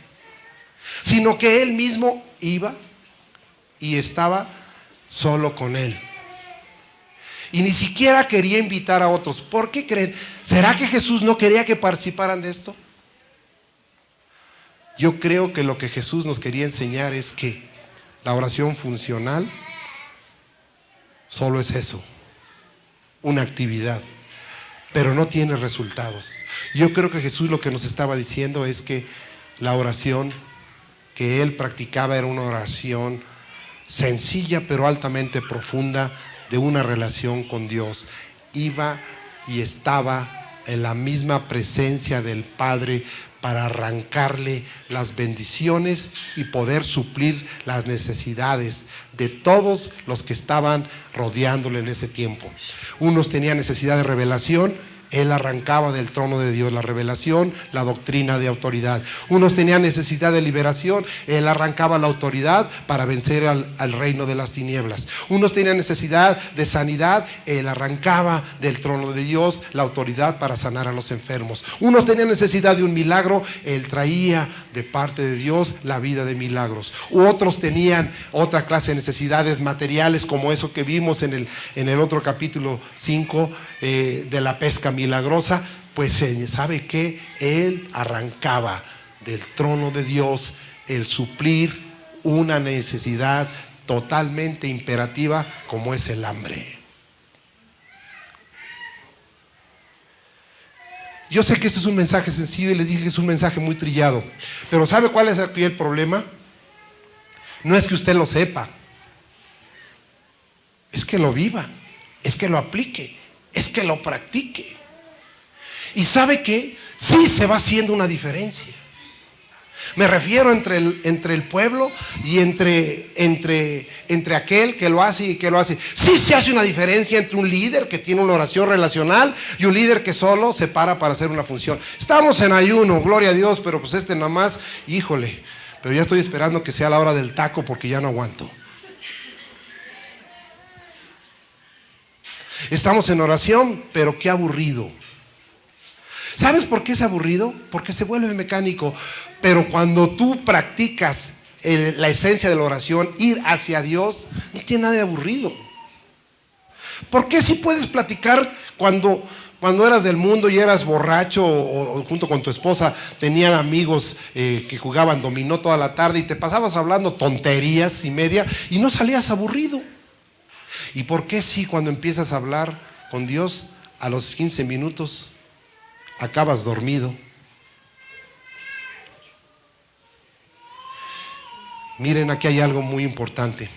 A: Sino que él mismo iba y estaba solo con él. Y ni siquiera quería invitar a otros. ¿Por qué creen? ¿Será que Jesús no quería que participaran de esto? Yo creo que lo que Jesús nos quería enseñar es que la oración funcional solo es eso, una actividad, pero no tiene resultados. Yo creo que Jesús lo que nos estaba diciendo es que la oración que él practicaba era una oración sencilla pero altamente profunda de una relación con Dios. Iba y estaba en la misma presencia del Padre para arrancarle las bendiciones y poder suplir las necesidades de todos los que estaban rodeándole en ese tiempo. Unos tenían necesidad de revelación, él arrancaba del trono de Dios la revelación, la doctrina de autoridad. Unos tenían necesidad de liberación, él arrancaba la autoridad para vencer al reino de las tinieblas. Unos tenían necesidad de sanidad, él arrancaba del trono de Dios la autoridad para sanar a los enfermos. Unos tenían necesidad de un milagro, él traía de parte de Dios la vida de milagros. Otros tenían otra clase de necesidades materiales, como eso que vimos en el otro capítulo 5 de la pesca milagrosa. Pues ¿sabe qué? Él arrancaba del trono de Dios el suplir una necesidad totalmente imperativa como es el hambre. Yo sé que este es un mensaje sencillo y les dije que es un mensaje muy trillado, pero ¿sabe cuál es aquí el problema? No es que usted lo sepa, es que lo viva, es que lo aplique, es que lo practique. ¿Y sabe qué? Sí se va haciendo una diferencia. Me refiero entre el pueblo y entre aquel que lo hace y que lo hace. Sí se hace una diferencia entre un líder que tiene una oración relacional y un líder que solo se para hacer una función. Estamos en ayuno, gloria a Dios, pero pues nada más, híjole, pero ya estoy esperando que sea la hora del taco porque ya no aguanto. Estamos en oración, pero qué aburrido. ¿Sabes por qué es aburrido? Porque se vuelve mecánico. Pero cuando tú practicas la esencia de la oración, ir hacia Dios, no tiene nada de aburrido. ¿Por qué si puedes platicar cuando eras del mundo y eras borracho o junto con tu esposa tenían amigos que jugaban dominó toda la tarde y te pasabas hablando tonterías y media y no salías aburrido? ¿Y por qué si cuando empiezas a hablar con Dios a los 15 minutos acabas dormido? Miren, aquí hay algo muy importante.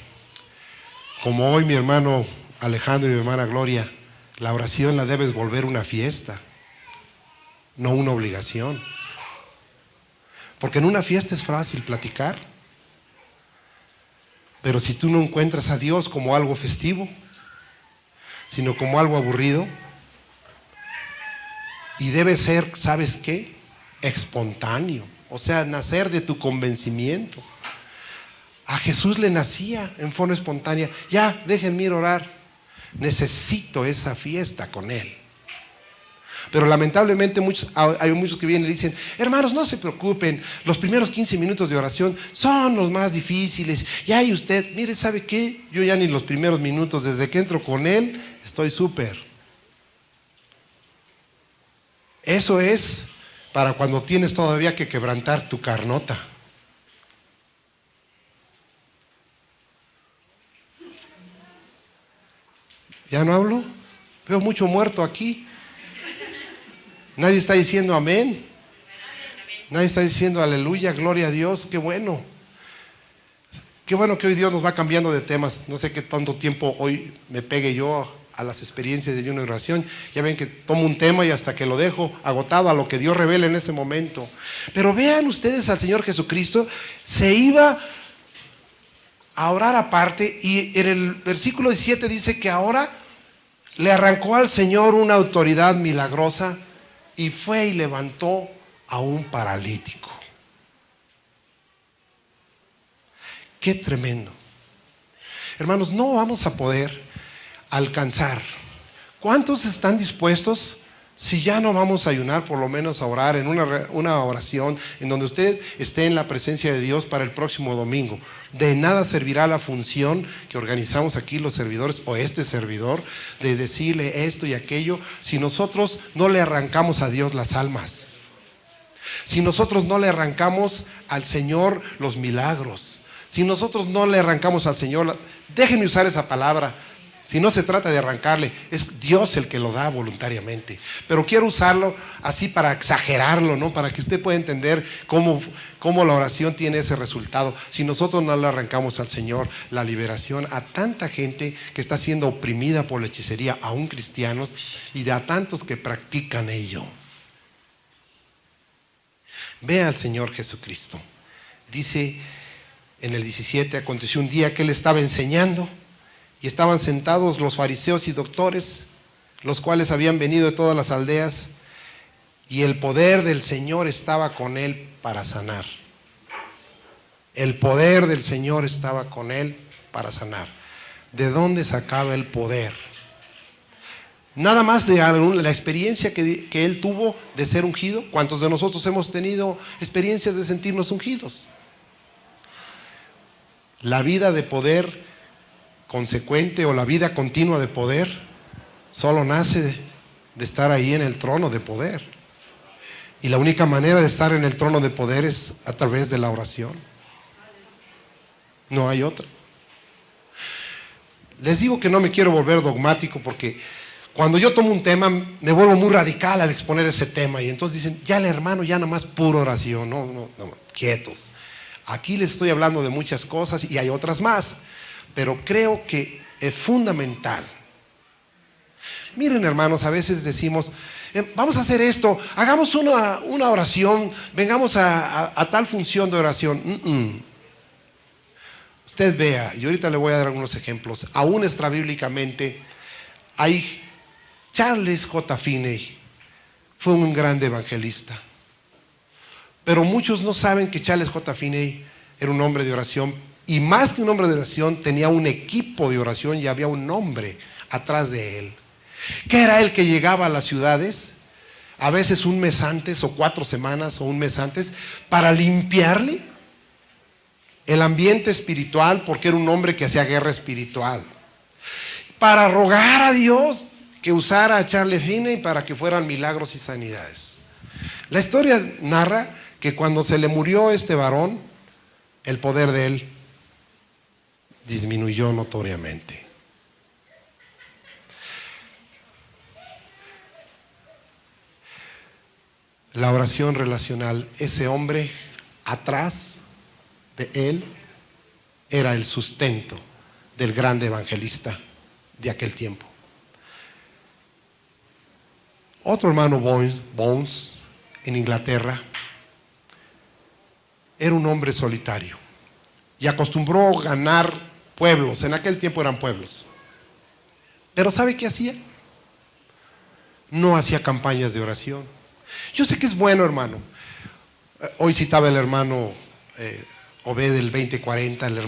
A: Como hoy mi hermano Alejandro y mi hermana Gloria, la oración la debes volver una fiesta, no una obligación. Porque en una fiesta es fácil platicar, pero si tú no encuentras a Dios como algo festivo, sino como algo aburrido, y debe ser, ¿sabes qué? Espontáneo, o sea, nacer de tu convencimiento. A Jesús le nacía en forma espontánea. Ya, déjenme ir a orar. Necesito esa fiesta con Él. Pero lamentablemente hay muchos que vienen y dicen: hermanos, no se preocupen, los primeros 15 minutos de oración son los más difíciles. Ya, y usted, mire, ¿sabe qué? Yo ya ni los primeros minutos, desde que entro con Él, estoy súper. Eso es para cuando tienes todavía que quebrantar tu carnota. ¿Ya no hablo? Veo mucho muerto aquí. Nadie está diciendo amén. Nadie está diciendo aleluya, gloria a Dios. Qué bueno. Qué bueno que hoy Dios nos va cambiando de temas. No sé qué tanto tiempo hoy me pegue yo a las experiencias de ayuno y oración. Ya ven que tomo un tema y hasta que lo dejo agotado a lo que Dios revela en ese momento. Pero vean ustedes al Señor Jesucristo, se iba a orar aparte y en el versículo 17 dice que ahora le arrancó al Señor una autoridad milagrosa y fue y levantó a un paralítico. Qué tremendo. Hermanos, no vamos a poder alcanzar. ¿Cuántos están dispuestos, si ya no vamos a ayunar, por lo menos a orar en una oración en donde usted esté en la presencia de Dios para el próximo domingo? De nada servirá la función que organizamos aquí los servidores o este servidor de decirle esto y aquello si nosotros no le arrancamos a Dios las almas, si nosotros no le arrancamos al Señor los milagros, si nosotros no le arrancamos al Señor, déjenme usar esa palabra. Si no se trata de arrancarle, es Dios el que lo da voluntariamente. Pero quiero usarlo así para exagerarlo, ¿no? Para que usted pueda entender cómo la oración tiene ese resultado. Si nosotros no le arrancamos al Señor la liberación a tanta gente que está siendo oprimida por la hechicería, aún cristianos, y a tantos que practican ello. Ve al Señor Jesucristo. Dice en el 17, aconteció un día que Él estaba enseñando, y estaban sentados los fariseos y doctores, los cuales habían venido de todas las aldeas, y el poder del Señor estaba con Él para sanar. El poder del Señor estaba con Él para sanar. ¿De dónde sacaba el poder? Nada más de la experiencia que Él tuvo de ser ungido. ¿Cuántos de nosotros hemos tenido experiencias de sentirnos ungidos? La vida de poder consecuente o la vida continua de poder solo nace de estar ahí en el trono de poder, y la única manera de estar en el trono de poder es a través de la oración. No hay otra. Les digo que no me quiero volver dogmático, porque cuando yo tomo un tema me vuelvo muy radical al exponer ese tema, y entonces dicen: ya el hermano ya nomás pura oración. No, quietos. Aquí les estoy hablando de muchas cosas y hay otras más, pero creo que es fundamental. Miren, hermanos, a veces decimos: vamos a hacer esto, hagamos una oración, vengamos a tal función de oración. Usted vea, y ahorita le voy a dar algunos ejemplos. Aún extrabíblicamente hay Charles J. Finney, fue un gran evangelista, pero muchos no saben que Charles J. Finney era un hombre de oración. Y más que un hombre de oración, tenía un equipo de oración y había un hombre atrás de él. que era el que llegaba a las ciudades, a veces un mes antes, o 4 semanas, o un mes antes, para limpiarle el ambiente espiritual, porque era un hombre que hacía guerra espiritual, para rogar a Dios que usara a Charles Finney para que fueran milagros y sanidades. La historia narra que cuando se le murió este varón, el poder de él disminuyó notoriamente. La oración relacional, ese hombre atrás de él era el sustento del grande evangelista de aquel tiempo. Otro hermano Bones, en Inglaterra, era un hombre solitario y acostumbró ganar pueblos. En aquel tiempo eran pueblos. Pero ¿sabe qué hacía? No hacía campañas de oración. Yo sé que es bueno, hermano. Hoy citaba el hermano Obed del 2040, el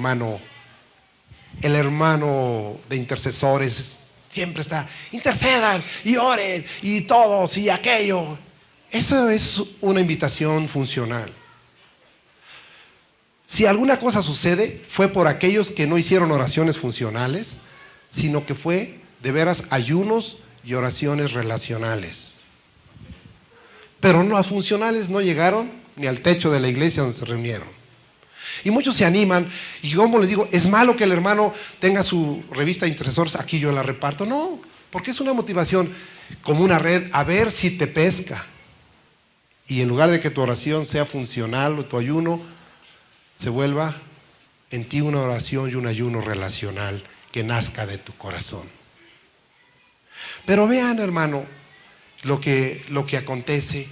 A: hermano de intercesores, siempre está, intercedan y oren y todos y aquello. Eso es una invitación funcional. Si alguna cosa sucede, fue por aquellos que no hicieron oraciones funcionales, sino que fue de veras ayunos y oraciones relacionales. Pero las funcionales no llegaron ni al techo de la iglesia donde se reunieron. Y muchos se animan, y como les digo, es malo que el hermano tenga su revista de intercesores, aquí yo la reparto. No, porque es una motivación como una red, a ver si te pesca. Y en lugar de que tu oración sea funcional o tu ayuno, se vuelva en ti una oración y un ayuno relacional que nazca de tu corazón. Pero vean, hermano, lo que acontece,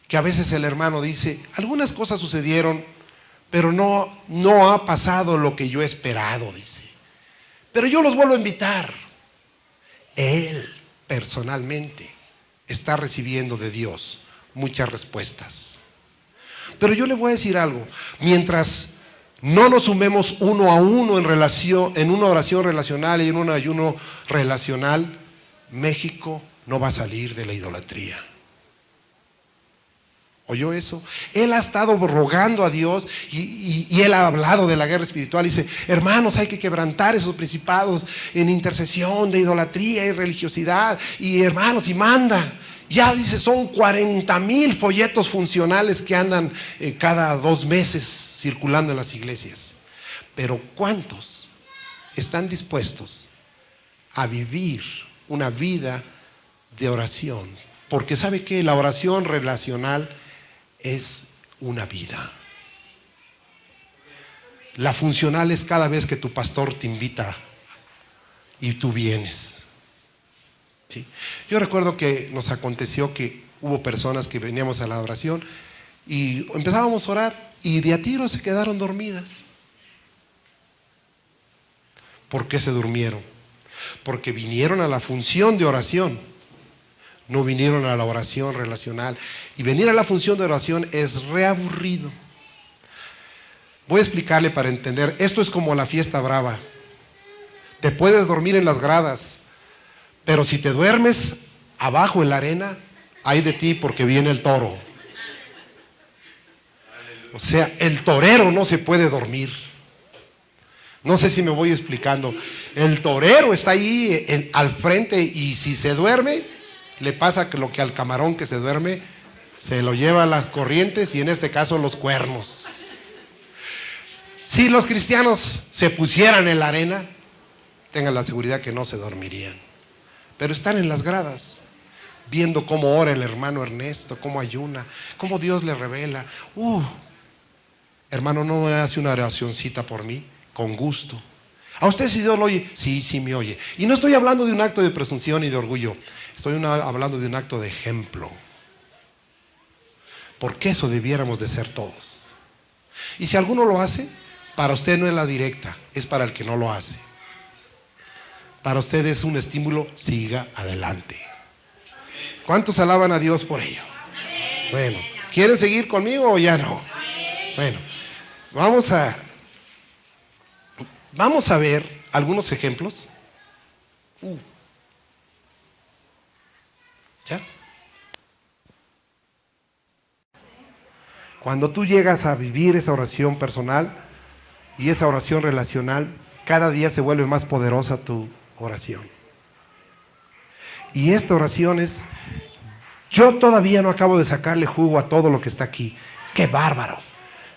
A: que a veces el hermano dice, algunas cosas sucedieron, pero no ha pasado lo que yo he esperado, dice. Pero yo los vuelvo a invitar. Él, personalmente, está recibiendo de Dios muchas respuestas. Pero yo le voy a decir algo, mientras no nos sumemos uno a uno en una oración relacional y en un ayuno relacional, México no va a salir de la idolatría. ¿Oyó eso? Él ha estado rogando a Dios y él ha hablado de la guerra espiritual y dice, hermanos, hay que quebrantar esos principados en intercesión de idolatría y religiosidad, y hermanos, y manda. Ya dice, son 40,000 folletos funcionales que andan cada 2 meses circulando en las iglesias. Pero ¿cuántos están dispuestos a vivir una vida de oración? Porque ¿sabe qué? La oración relacional es una vida. La funcional es cada vez que tu pastor te invita y tú vienes. ¿Sí? Yo recuerdo que nos aconteció que hubo personas que veníamos a la oración y empezábamos a orar y de a tiro se quedaron dormidas. ¿Por qué se durmieron? Porque vinieron a la función de oración, no vinieron a la oración relacional. Y venir a la función de oración es reaburrido. Voy a explicarle para entender. Esto es como la fiesta brava. Te puedes dormir en las gradas, pero si te duermes abajo en la arena, ay de ti porque viene el toro. O sea, el torero no se puede dormir. No sé si me voy explicando. El torero está ahí al frente y si se duerme, le pasa lo que al camarón que se duerme, se lo lleva a las corrientes y en este caso los cuernos. Si los cristianos se pusieran en la arena, tengan la seguridad que no se dormirían. Pero están en las gradas, viendo cómo ora el hermano Ernesto, cómo ayuna, cómo Dios le revela. Hermano, ¿no me hace una oracioncita por mí? Con gusto. ¿A usted si Dios lo oye? Sí, sí me oye. Y no estoy hablando de un acto de presunción y de orgullo. Estoy hablando de un acto de ejemplo. Porque eso debiéramos de ser todos. Y si alguno lo hace, para usted no es la directa, es para el que no lo hace. Para usted es un estímulo, siga adelante. ¿Cuántos alaban a Dios por ello? Bueno, ¿quieren seguir conmigo o ya no? Bueno, vamos a ver algunos ejemplos. ¿Ya? Cuando tú llegas a vivir esa oración personal y esa oración relacional, cada día se vuelve más poderosa tu oración. Y esta oración es, yo todavía no acabo de sacarle jugo a todo lo que está aquí. ¡Qué bárbaro!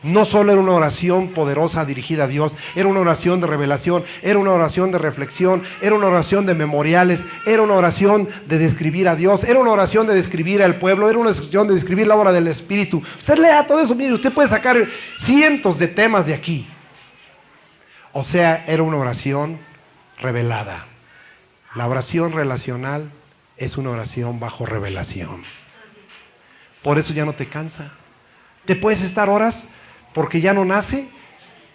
A: No solo era una oración poderosa dirigida a Dios, era una oración de revelación, era una oración de reflexión, era una oración de memoriales, era una oración de describir a Dios, era una oración de describir al pueblo, era una oración de describir la obra del Espíritu. Usted lea todo eso, mire, usted puede sacar cientos de temas de aquí. O sea, era una oración revelada. La oración relacional es una oración bajo revelación. Por eso ya no te cansa. Te puedes estar horas porque ya no nace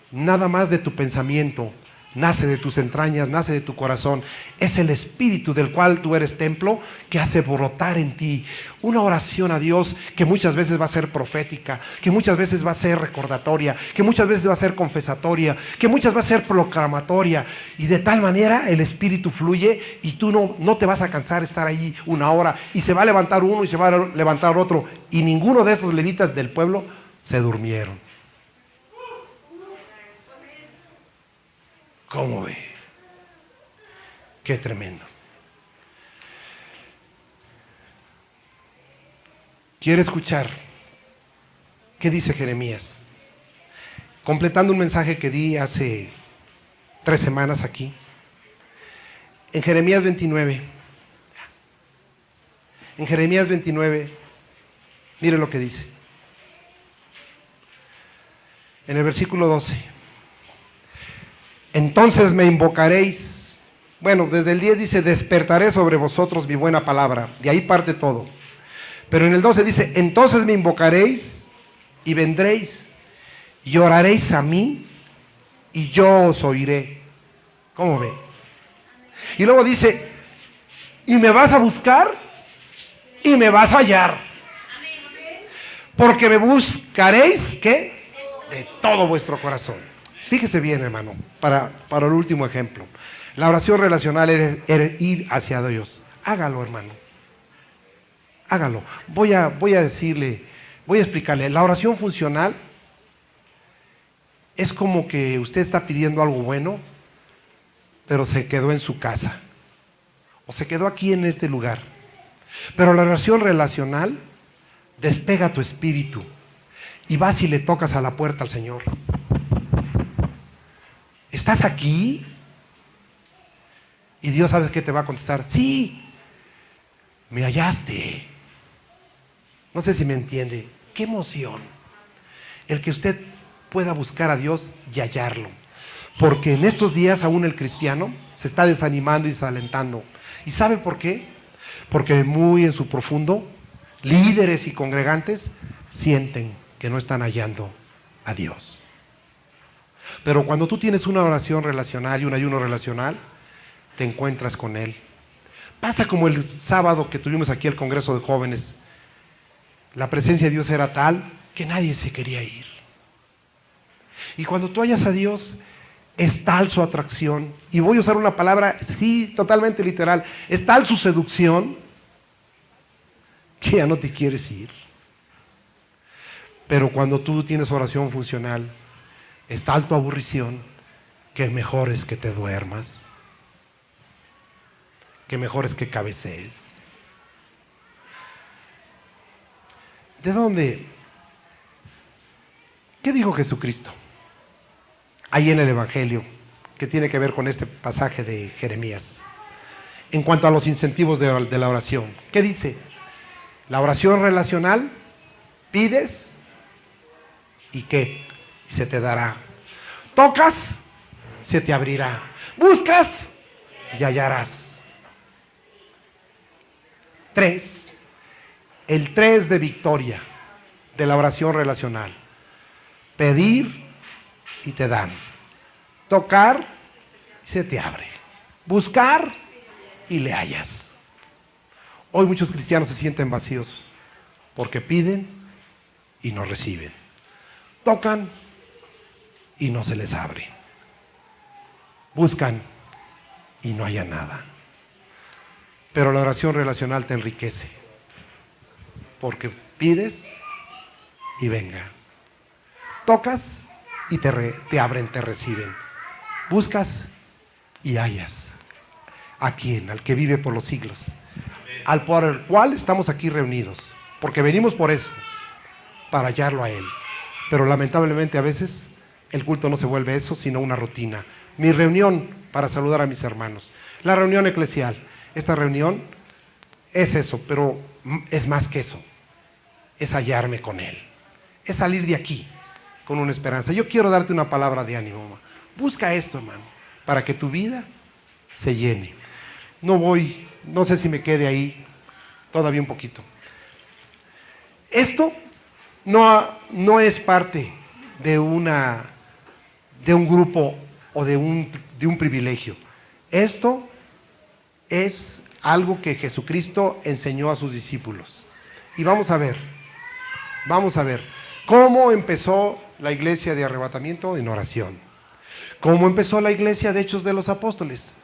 A: nada más de tu pensamiento, nace de tus entrañas, nace de tu corazón. Es el Espíritu del cual tú eres templo que hace brotar en ti una oración a Dios que muchas veces va a ser profética, que muchas veces va a ser recordatoria, que muchas veces va a ser confesatoria, que muchas va a ser proclamatoria. Y de tal manera el Espíritu fluye y tú no te vas a cansar de estar ahí una hora. Y se va a levantar uno y se va a levantar otro. Y ninguno de esos levitas del pueblo se durmieron. ¿Cómo ve? Qué tremendo. Quiero escuchar qué dice Jeremías. Completando un mensaje que di hace 3 semanas aquí. En Jeremías 29. En Jeremías 29, mire lo que dice. En el versículo 12. Entonces me invocaréis. Bueno, desde el 10 dice, despertaré sobre vosotros mi buena palabra. De ahí parte todo. Pero en el 12 dice, entonces me invocaréis y vendréis y oraréis a mí y yo os oiré. ¿Cómo ve? Y luego dice, y me vas a buscar y me vas a hallar. Porque me buscaréis, ¿qué? De todo vuestro corazón. Fíjese bien, hermano, para el último ejemplo. La oración relacional es ir hacia Dios. Hágalo, hermano. Hágalo. Voy a decirle, voy a explicarle. La oración funcional es como que usted está pidiendo algo bueno, pero se quedó en su casa. O se quedó aquí en este lugar. Pero la oración relacional despega tu espíritu y vas y le tocas a la puerta al Señor. ¿Estás aquí? Y Dios, ¿sabes qué te va a contestar? Sí, me hallaste. No sé si me entiende. Qué emoción el que usted pueda buscar a Dios y hallarlo. Porque en estos días aún el cristiano se está desanimando y desalentando. ¿Y sabe por qué? Porque muy en su profundo, líderes y congregantes sienten que no están hallando a Dios. Pero cuando tú tienes una oración relacional y un ayuno relacional, te encuentras con Él. Pasa como el sábado que tuvimos aquí el Congreso de Jóvenes. La presencia de Dios era tal que nadie se quería ir. Y cuando tú hallas a Dios, es tal su atracción, y voy a usar una palabra, sí, totalmente literal, es tal su seducción, que ya no te quieres ir. Pero cuando tú tienes oración funcional, es tal tu aburrición, que mejor es que te duermas, que mejor es que cabecees. ¿De dónde? ¿Qué dijo Jesucristo? Ahí en el Evangelio, que tiene que ver con este pasaje de Jeremías. En cuanto a los incentivos de la oración, ¿qué dice? La oración relacional, pides y ¿qué? Y se te dará. Tocas, se te abrirá. Buscas y hallarás. 3. El 3 de victoria de la oración relacional. Pedir y te dan. Tocar y se te abre. Buscar y le hallas. Hoy muchos cristianos se sienten vacíos porque piden y no reciben. Tocan y no se les abre. Buscan y no hallan nada. Pero la oración relacional te enriquece. porque pides y venga. Tocas y te abren, te reciben. Buscas y hallas. ¿A quién? Al que vive por los siglos. Al por el cual estamos aquí reunidos. Porque venimos por eso, para hallarlo a Él. Pero lamentablemente a veces el culto no se vuelve eso, sino una rutina. Mi reunión para saludar a mis hermanos. La reunión eclesial. Esta reunión es eso, pero es más que eso. Es hallarme con Él. Es salir de aquí con una esperanza. Yo quiero darte una palabra de ánimo, mamá. Busca esto, hermano, para que tu vida se llene. No sé si me quede ahí todavía un poquito. Esto no es parte de un grupo o de un privilegio. Esto es algo que Jesucristo enseñó a sus discípulos. Y vamos a ver cómo empezó la iglesia de arrebatamiento en oración. Cómo empezó la iglesia de Hechos de los Apóstoles.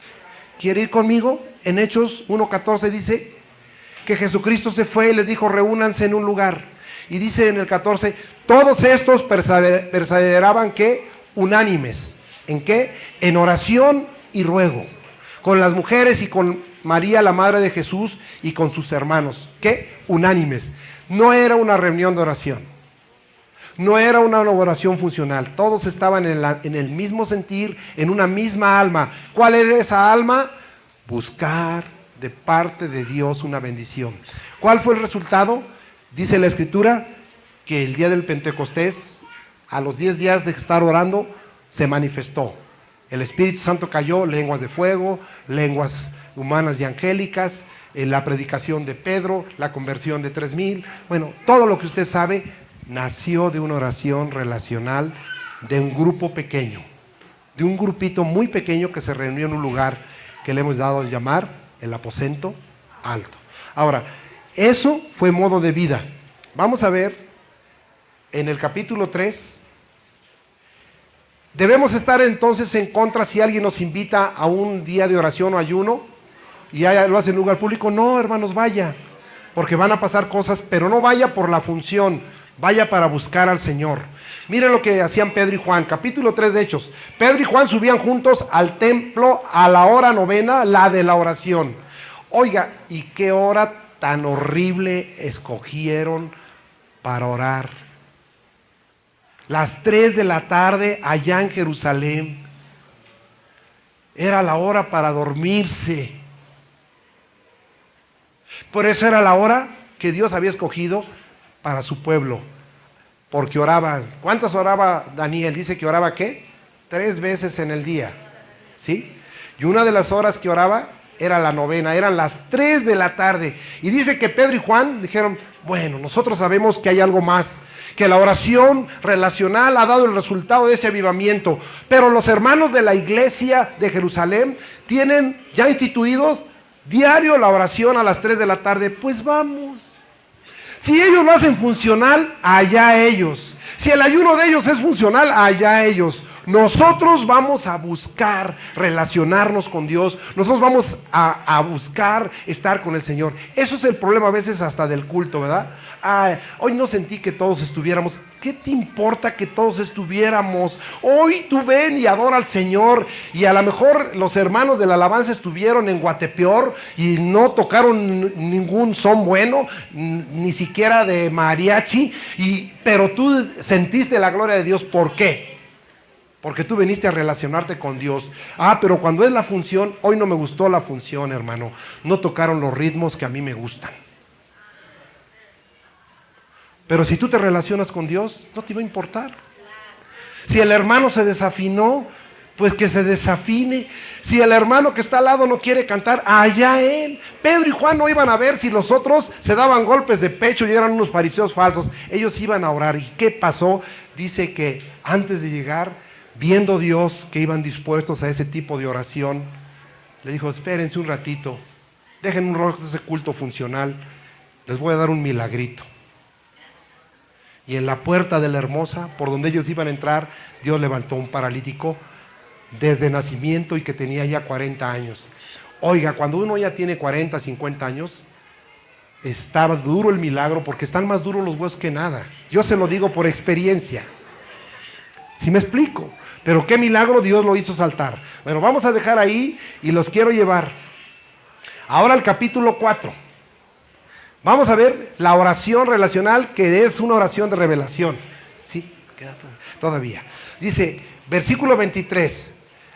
A: ¿Quiere ir conmigo? En Hechos 1:14 dice que Jesucristo se fue y les dijo, reúnanse en un lugar. Y dice en el 14, todos estos perseveraban, ¿qué? Unánimes. ¿En qué? En oración y ruego. Con las mujeres y con María, la madre de Jesús, y con sus hermanos. ¿Qué? Unánimes. No era una reunión de oración. No era una oración funcional. Todos estaban en el mismo sentir, en una misma alma. ¿Cuál era esa alma? Buscar de parte de Dios una bendición. ¿Cuál fue el resultado? Dice la Escritura que el día del Pentecostés, a los 10 días de estar orando, se manifestó. El Espíritu Santo cayó, lenguas de fuego, lenguas humanas y angélicas, la predicación de Pedro, la conversión de 3,000. Bueno, todo lo que usted sabe nació de una oración relacional de un grupo pequeño, de un grupito muy pequeño que se reunió en un lugar que le hemos dado a llamar el aposento alto. Ahora, eso fue modo de vida. Vamos a ver en el capítulo 3. Debemos estar entonces en contra si alguien nos invita a un día de oración o ayuno y lo hace en lugar público. No, hermanos, vaya, porque van a pasar cosas, pero no vaya por la función, vaya para buscar al Señor. Miren lo que hacían Pedro y Juan, capítulo 3 de Hechos. Pedro y Juan subían juntos al templo a la hora novena, la de la oración. Oiga, ¿y qué hora tan horrible escogieron para orar? Las 3 de la tarde allá en Jerusalén. Era la hora para dormirse. Por eso era la hora que Dios había escogido para su pueblo. Porque oraban. ¿Cuántas oraba Daniel? Dice que oraba ¿qué? 3 veces en el día. ¿Sí? Y una de las horas que oraba era la novena, eran las 3 de la tarde. Y dice que Pedro y Juan dijeron, bueno, nosotros sabemos que hay algo más, que la oración relacional ha dado el resultado de este avivamiento, pero los hermanos de la iglesia de Jerusalén tienen ya instituidos diario la oración a las 3 de la tarde, pues vamos. Si ellos lo hacen funcional, allá ellos. Si el ayuno de ellos es funcional, allá ellos. Nosotros vamos a buscar relacionarnos con Dios. Nosotros vamos a buscar estar con el Señor. Eso es el problema a veces hasta del culto, ¿verdad? Hoy no sentí que todos estuviéramos. ¿Qué te importa que todos estuviéramos? Hoy tú ven y adora al Señor. Y a lo mejor los hermanos de la alabanza estuvieron en Guatepeor y no tocaron ningún son bueno, ni siquiera de mariachi, pero tú sentiste la gloria de Dios. ¿Por qué? Porque tú viniste a relacionarte con Dios. Pero cuando es la función, hoy no me gustó la función, hermano. No tocaron los ritmos que a mí me gustan. Pero si tú te relacionas con Dios, no te va a importar. Si el hermano se desafinó, pues que se desafine. Si el hermano que está al lado no quiere cantar, allá él. Pedro y Juan no iban a ver si los otros se daban golpes de pecho y eran unos fariseos falsos. Ellos iban a orar. ¿Y qué pasó? Dice que antes de llegar, viendo Dios que iban dispuestos a ese tipo de oración, le dijo, espérense un ratito, dejen un rostro ese culto funcional, les voy a dar un milagrito. Y en la puerta de la Hermosa, por donde ellos iban a entrar, Dios levantó un paralítico desde nacimiento y que tenía ya 40 años. Oiga, cuando uno ya tiene 40, 50 años, estaba duro el milagro, porque están más duros los huesos que nada. Yo se lo digo por experiencia. ¿Sí me explico? Pero qué milagro, Dios lo hizo saltar. Bueno, vamos a dejar ahí y los quiero llevar ahora al capítulo 4. Vamos a ver la oración relacional, que es una oración de revelación. Sí, queda todavía. Dice, versículo 23.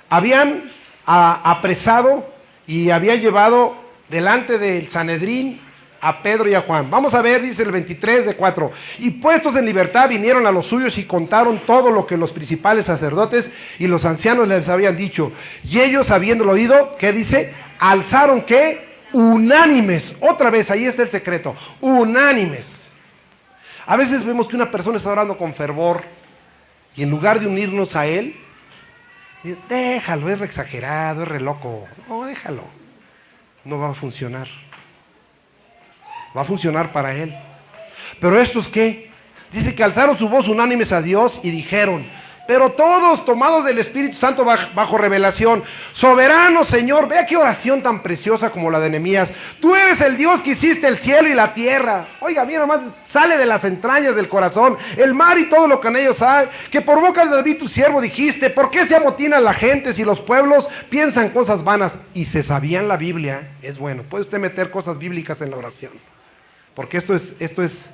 A: Habían apresado y habían llevado delante del Sanedrín a Pedro y a Juan. Vamos a ver, dice el 23 de 4. Y puestos en libertad vinieron a los suyos y contaron todo lo que los principales sacerdotes y los ancianos les habían dicho. Y ellos, habiéndolo oído, ¿qué dice? Alzaron, ¿qué? Unánimes. Otra vez, ahí está el secreto. Unánimes. A veces vemos que una persona está orando con fervor y en lugar de unirnos a él, déjalo, es re exagerado, es re loco. No, déjalo. No va a funcionar. Va a funcionar para él. Pero estos, ¿qué? Dice que alzaron su voz unánimes a Dios y dijeron, pero todos tomados del Espíritu Santo bajo revelación, soberano Señor, vea qué oración tan preciosa como la de Nehemías. Tú eres el Dios que hiciste el cielo y la tierra. Oiga, mira nomás, sale de las entrañas del corazón, el mar y todo lo que en ellos hay, que por boca de David tu siervo dijiste, ¿por qué se amotinan la gente si los pueblos piensan cosas vanas? Y se sabían la Biblia. Es bueno, puede usted meter cosas bíblicas en la oración, porque esto es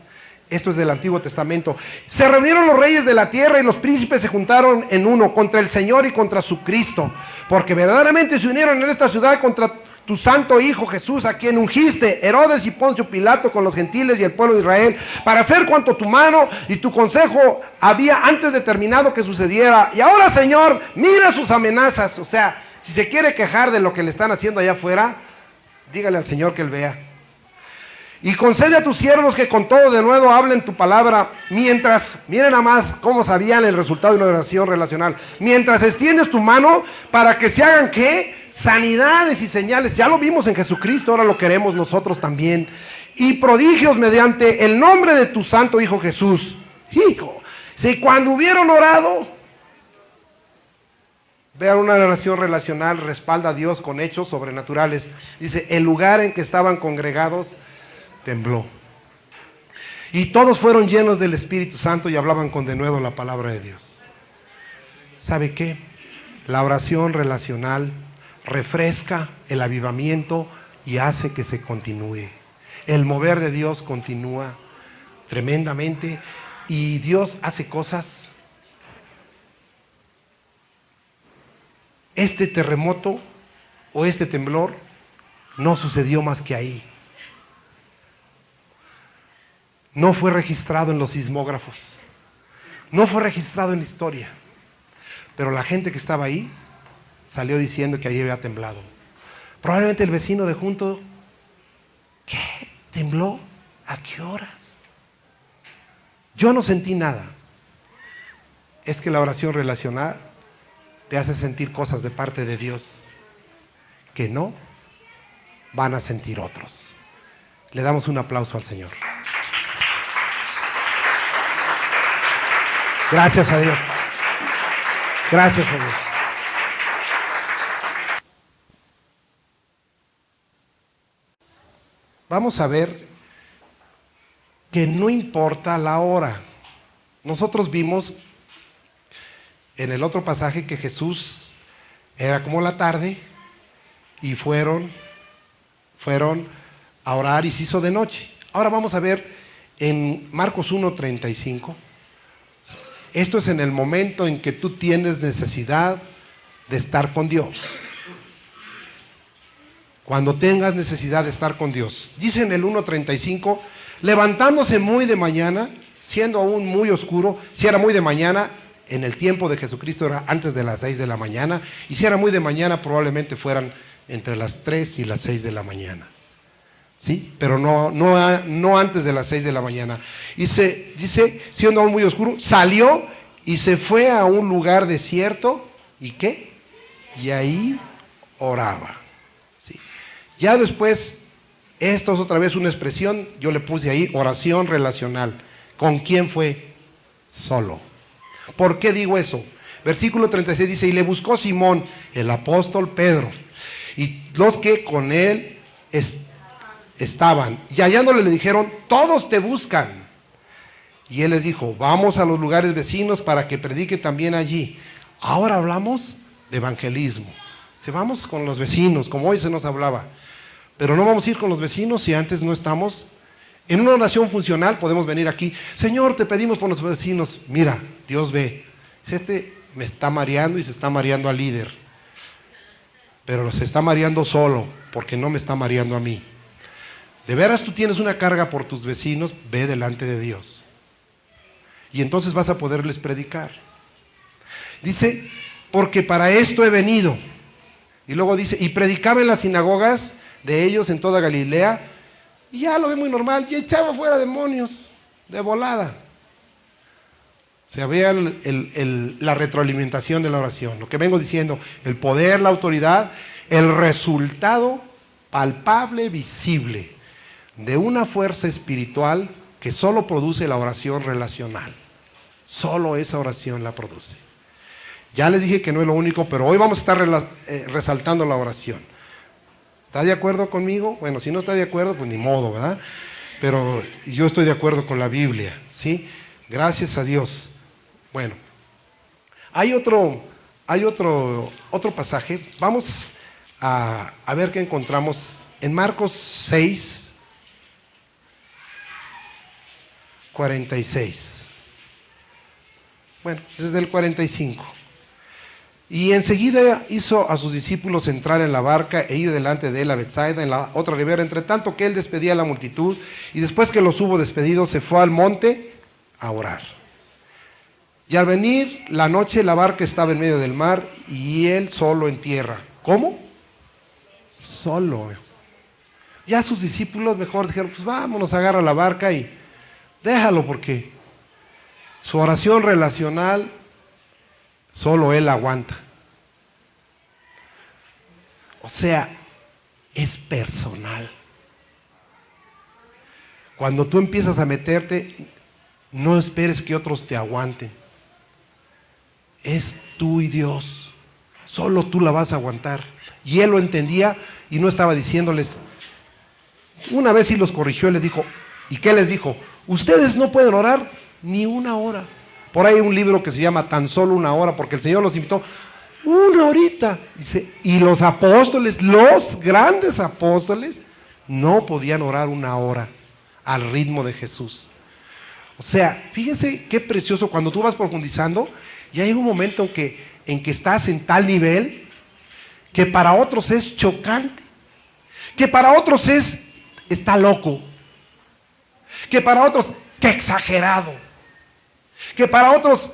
A: del Antiguo Testamento. Se reunieron los reyes de la tierra y los príncipes se juntaron en uno contra el Señor y contra su Cristo, porque verdaderamente se unieron en esta ciudad contra tu santo Hijo Jesús, a quien ungiste, Herodes y Poncio Pilato, con los gentiles y el pueblo de Israel, para hacer cuanto tu mano y tu consejo había antes determinado que sucediera. Y ahora, Señor, mira sus amenazas. O sea, si se quiere quejar de lo que le están haciendo allá afuera, dígale al Señor que él vea. Y concede a tus siervos que con todo de nuevo hablen tu palabra, mientras, miren nada más cómo sabían el resultado de una oración relacional, mientras extiendes tu mano para que se hagan, ¿qué? Sanidades y señales. Ya lo vimos en Jesucristo, ahora lo queremos nosotros también. Y prodigios mediante el nombre de tu santo Hijo Jesús. Hijo, si cuando hubieron orado, vean, una oración relacional respalda a Dios con hechos sobrenaturales. Dice, el lugar en que estaban congregados tembló. Y todos fueron llenos del Espíritu Santo y hablaban con denuedo la palabra de Dios. ¿Sabe qué? La oración relacional refresca el avivamiento y hace que se continúe. El mover de Dios continúa tremendamente y Dios hace cosas. Este terremoto o este temblor no sucedió más que ahí. No fue registrado en los sismógrafos, no fue registrado en la historia, pero la gente que estaba ahí salió diciendo que ahí había temblado. Probablemente el vecino de junto, ¿qué? ¿Tembló? ¿A qué horas? Yo no sentí nada. Es que la oración relacional te hace sentir cosas de parte de Dios que no van a sentir otros. Le damos un aplauso al Señor. Gracias a Dios. Gracias a Dios. Vamos a ver que no importa la hora. Nosotros vimos en el otro pasaje que Jesús era como la tarde y fueron a orar y se hizo de noche. Ahora vamos a ver en Marcos 1:35. Esto es en el momento en que tú tienes necesidad de estar con Dios. Cuando tengas necesidad de estar con Dios. Dice en el 1:35, levantándose muy de mañana, siendo aún muy oscuro, si era muy de mañana, en el tiempo de Jesucristo era antes de las 6 de la mañana, y si era muy de mañana probablemente fueran entre las 3 y las 6 de la mañana. ¿Sí? Pero no antes de las 6 de la mañana. Y dice, siendo aún muy oscuro, salió y se fue a un lugar desierto. ¿Y qué? Y ahí oraba. ¿Sí? Ya después, esto es otra vez una expresión, yo le puse ahí, oración relacional. ¿Con quién fue? Solo. ¿Por qué digo eso? Versículo 36 dice, y le buscó Simón, el apóstol Pedro, y los que con él estaban, y hallándole le dijeron, todos te buscan. Y él les dijo, vamos a los lugares vecinos para que predique también allí. Ahora hablamos de evangelismo. Si vamos con los vecinos, como hoy se nos hablaba, pero no vamos a ir con los vecinos si antes no estamos. En una oración funcional podemos venir aquí, Señor, te pedimos por los vecinos. Mira, Dios ve, me está mareando y se está mareando al líder, pero se está mareando solo, porque no me está mareando a mí. De veras tú tienes una carga por tus vecinos, ve delante de Dios. Y entonces vas a poderles predicar. Dice, porque para esto he venido. Y luego dice, y predicaba en las sinagogas de ellos en toda Galilea, y ya lo ve muy normal, y echaba fuera demonios, de volada. Se veía la retroalimentación de la oración, lo que vengo diciendo, el poder, la autoridad, el resultado palpable, visible, de una fuerza espiritual que solo produce la oración relacional. Solo esa oración la produce. Ya les dije que no es lo único, pero hoy vamos a estar resaltando la oración. ¿Está de acuerdo conmigo? Bueno, si no está de acuerdo, pues ni modo, ¿verdad? Pero yo estoy de acuerdo con la Biblia, ¿sí? Gracias a Dios. Bueno, hay otro pasaje. Vamos a ver qué encontramos en Marcos 6, 46. Bueno, desde el 45. Y enseguida hizo a sus discípulos entrar en la barca e ir delante de él a Betsaida, en la otra ribera, entre tanto que él despedía a la multitud, y después que los hubo despedido, se fue al monte a orar. Y al venir la noche, la barca estaba en medio del mar, y él solo en tierra. ¿Cómo? Solo. Ya sus discípulos mejor dijeron, pues vámonos, agarra la barca y déjalo, porque su oración relacional solo él aguanta. O sea, es personal. Cuando tú empiezas a meterte, no esperes que otros te aguanten. Es tú y Dios. Solo tú la vas a aguantar. Y él lo entendía y no estaba diciéndoles. Una vez sí los corrigió y les dijo, ¿y qué les dijo? Ustedes no pueden orar ni una hora. Por ahí hay un libro que se llama Tan solo una hora, porque el Señor los invitó una horita. Dice, y los apóstoles, los grandes apóstoles, no podían orar una hora al ritmo de Jesús. O sea, fíjense qué precioso cuando tú vas profundizando, y hay un momento en que estás en tal nivel que para otros es chocante, que para otros está loco, que para otros, qué exagerado, que para otros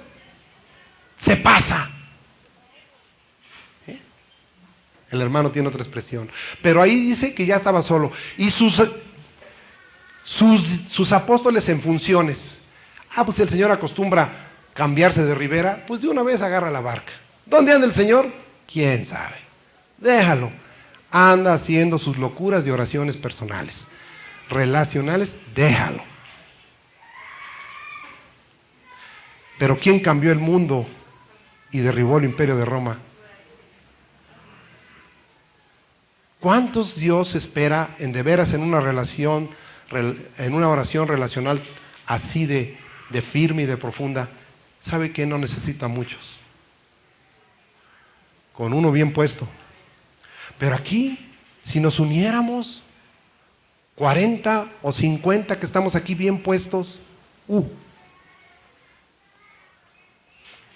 A: se pasa. El hermano tiene otra expresión, pero ahí dice que ya estaba solo, y sus apóstoles en funciones. Pues el Señor acostumbra cambiarse de ribera, pues de una vez agarra la barca. ¿Dónde anda el Señor? ¿Quién sabe? Déjalo. Anda haciendo sus locuras de oraciones personales, relacionales, déjalo. Pero ¿quién cambió el mundo y derribó el imperio de Roma? ¿Cuántos Dios espera en de veras en una relación, en una oración relacional así de firme y de profunda? ¿Sabe que no necesita muchos? Con uno bien puesto. Pero aquí, si nos uniéramos, 40 o 50 que estamos aquí bien puestos,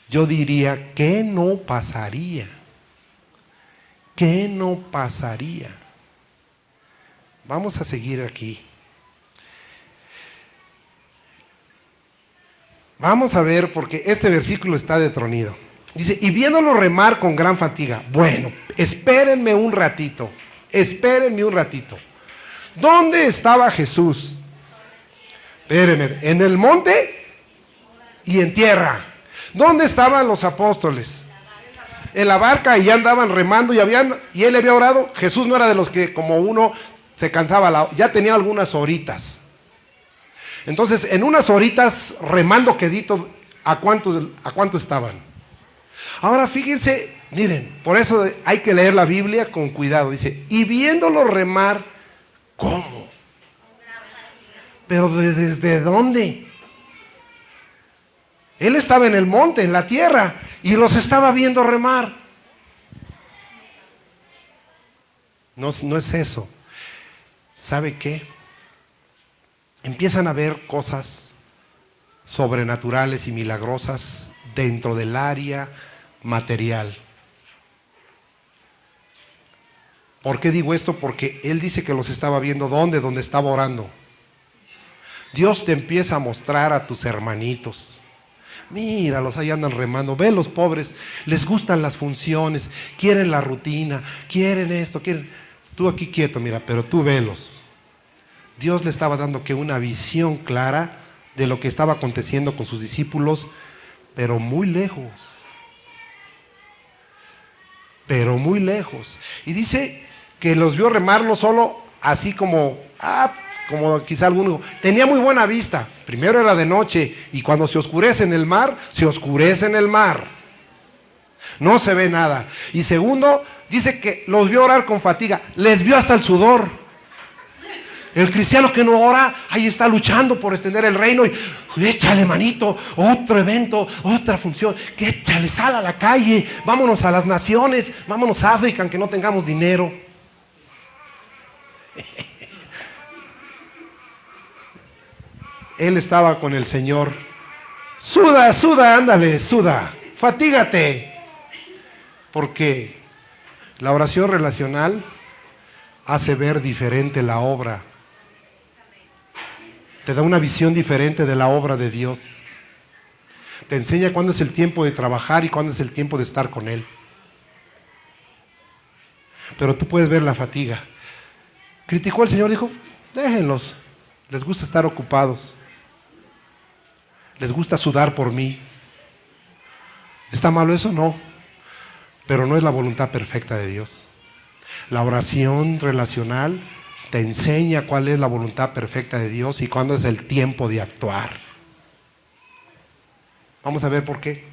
A: yo diría, ¿qué no pasaría? ¿Qué no pasaría? Vamos a seguir aquí. Vamos a ver, porque este versículo está detronido. Dice, y viéndolo remar con gran fatiga. Bueno, espérenme un ratito. ¿Dónde estaba Jesús? Espérenme, en el monte y en tierra. ¿Dónde estaban los apóstoles? En la barca, y ya andaban remando y él había orado. Jesús no era de los que como uno se cansaba, ya tenía algunas horitas. Entonces, en unas horitas remando quedito, ¿a cuánto estaban? Ahora fíjense, miren, por eso hay que leer la Biblia con cuidado. Dice, y viéndolo remar, ¿cómo? Pero ¿desde dónde? Él estaba en el monte, en la tierra, y los estaba viendo remar. No, no es eso. ¿Sabe qué? Empiezan a ver cosas sobrenaturales y milagrosas dentro del área material. ¿Por qué digo esto? Porque él dice que los estaba viendo ¿dónde? Donde estaba orando. Dios te empieza a mostrar a tus hermanitos. Míralos, ahí andan remando. Ve los pobres, les gustan las funciones, quieren la rutina, quieren esto, quieren. Tú aquí quieto, mira, pero tú velos. Dios le estaba dando que una visión clara de lo que estaba aconteciendo con sus discípulos, pero muy lejos. Pero muy lejos. Y dice que los vio remar no solo así como quizá alguno, tenía muy buena vista. Primero era de noche y cuando se oscurece en el mar, se oscurece en el mar. No se ve nada. Y segundo, dice que los vio orar con fatiga, les vio hasta el sudor. El cristiano que no ora, ahí está luchando por extender el reino y échale manito, otro evento, otra función, que échale, sal a la calle, vámonos a las naciones, vámonos a África, aunque no tengamos dinero. Él estaba con el Señor. Suda, suda, ándale, suda, fatígate. Porque la oración relacional hace ver diferente la obra. Te da una visión diferente de la obra de Dios. Te enseña cuándo es el tiempo de trabajar y cuándo es el tiempo de estar con Él. Pero tú puedes ver la fatiga. Criticó al Señor, dijo, déjenlos, les gusta estar ocupados. Les gusta sudar por mí. ¿Está malo eso? No. Pero no es la voluntad perfecta de Dios. La oración relacional te enseña cuál es la voluntad perfecta de Dios y cuándo es el tiempo de actuar. Vamos a ver por qué.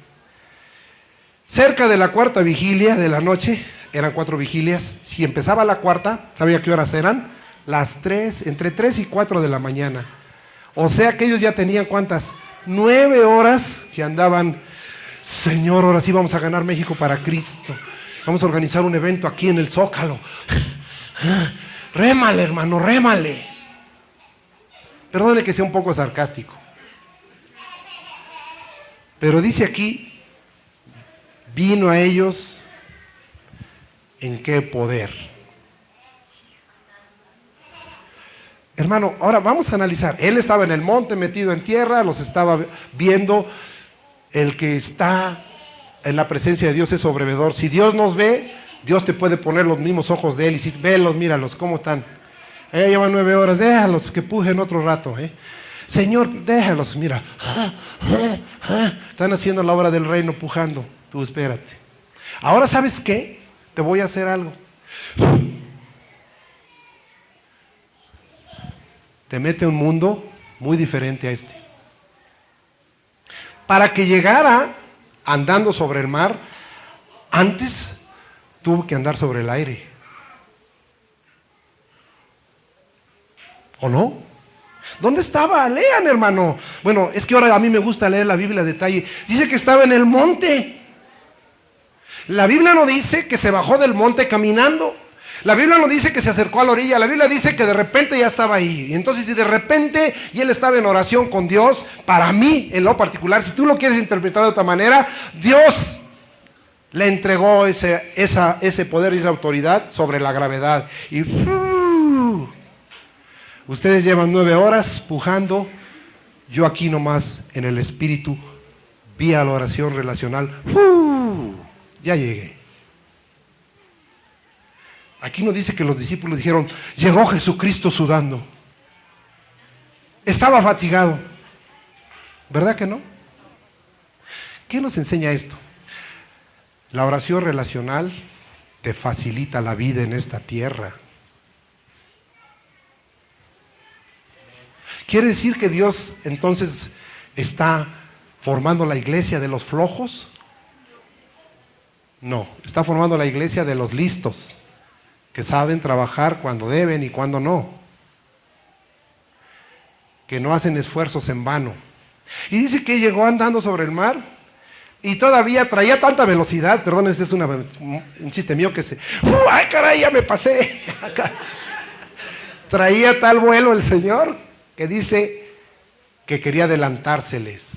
A: Cerca de la cuarta vigilia de la noche, eran 4 vigilias, si empezaba la cuarta, ¿sabía qué horas eran? Las 3, entre 3 y 4 de la mañana. O sea que ellos ya tenían ¿cuántas? 9 horas que andaban, Señor, ahora sí vamos a ganar México para Cristo. Vamos a organizar un evento aquí en el Zócalo. Rémale, hermano, rémale. Perdone que sea un poco sarcástico. Pero dice aquí, vino a ellos en qué poder. Hermano, ahora vamos a analizar. Él estaba en el monte metido en tierra, los estaba viendo. El que está en la presencia de Dios es sobrevedor. Si Dios nos ve, Dios te puede poner los mismos ojos de Él y decir, velos, míralos, ¿cómo están? Llevan 9 horas, déjalos que pujen otro rato. Señor, déjalos, mira. Están haciendo la obra del reino pujando. Tú espérate. Ahora, ¿sabes qué? Te voy a hacer algo. Te mete a un mundo muy diferente a este. Para que llegara andando sobre el mar, antes tuvo que andar sobre el aire. ¿O no? ¿Dónde estaba? Lean, hermano. Bueno, es que ahora a mí me gusta leer la Biblia a detalle. Dice que estaba en el monte. La Biblia no dice que se bajó del monte caminando. La Biblia no dice que se acercó a la orilla. La Biblia dice que de repente ya estaba ahí. Y entonces si de repente y él estaba en oración con Dios, para mí en lo particular, si tú lo quieres interpretar de otra manera, Dios le entregó ese poder y esa autoridad sobre la gravedad. Y ustedes llevan 9 horas pujando. Yo aquí nomás en el espíritu, vía la oración relacional, ya llegué. Aquí no dice que los discípulos dijeron, llegó Jesucristo sudando. Estaba fatigado. ¿Verdad que no? ¿Qué nos enseña esto? La oración relacional te facilita la vida en esta tierra. ¿Quiere decir que Dios entonces está formando la iglesia de los flojos? No, está formando la iglesia de los listos, que saben trabajar cuando deben y cuando no. que no hacen esfuerzos en vano. Y dice que llegó andando sobre el mar y todavía traía tanta velocidad, perdón, este es un chiste mío que se... ¡Ay, caray, ya me pasé! Traía tal vuelo el Señor que dice que quería adelantárseles.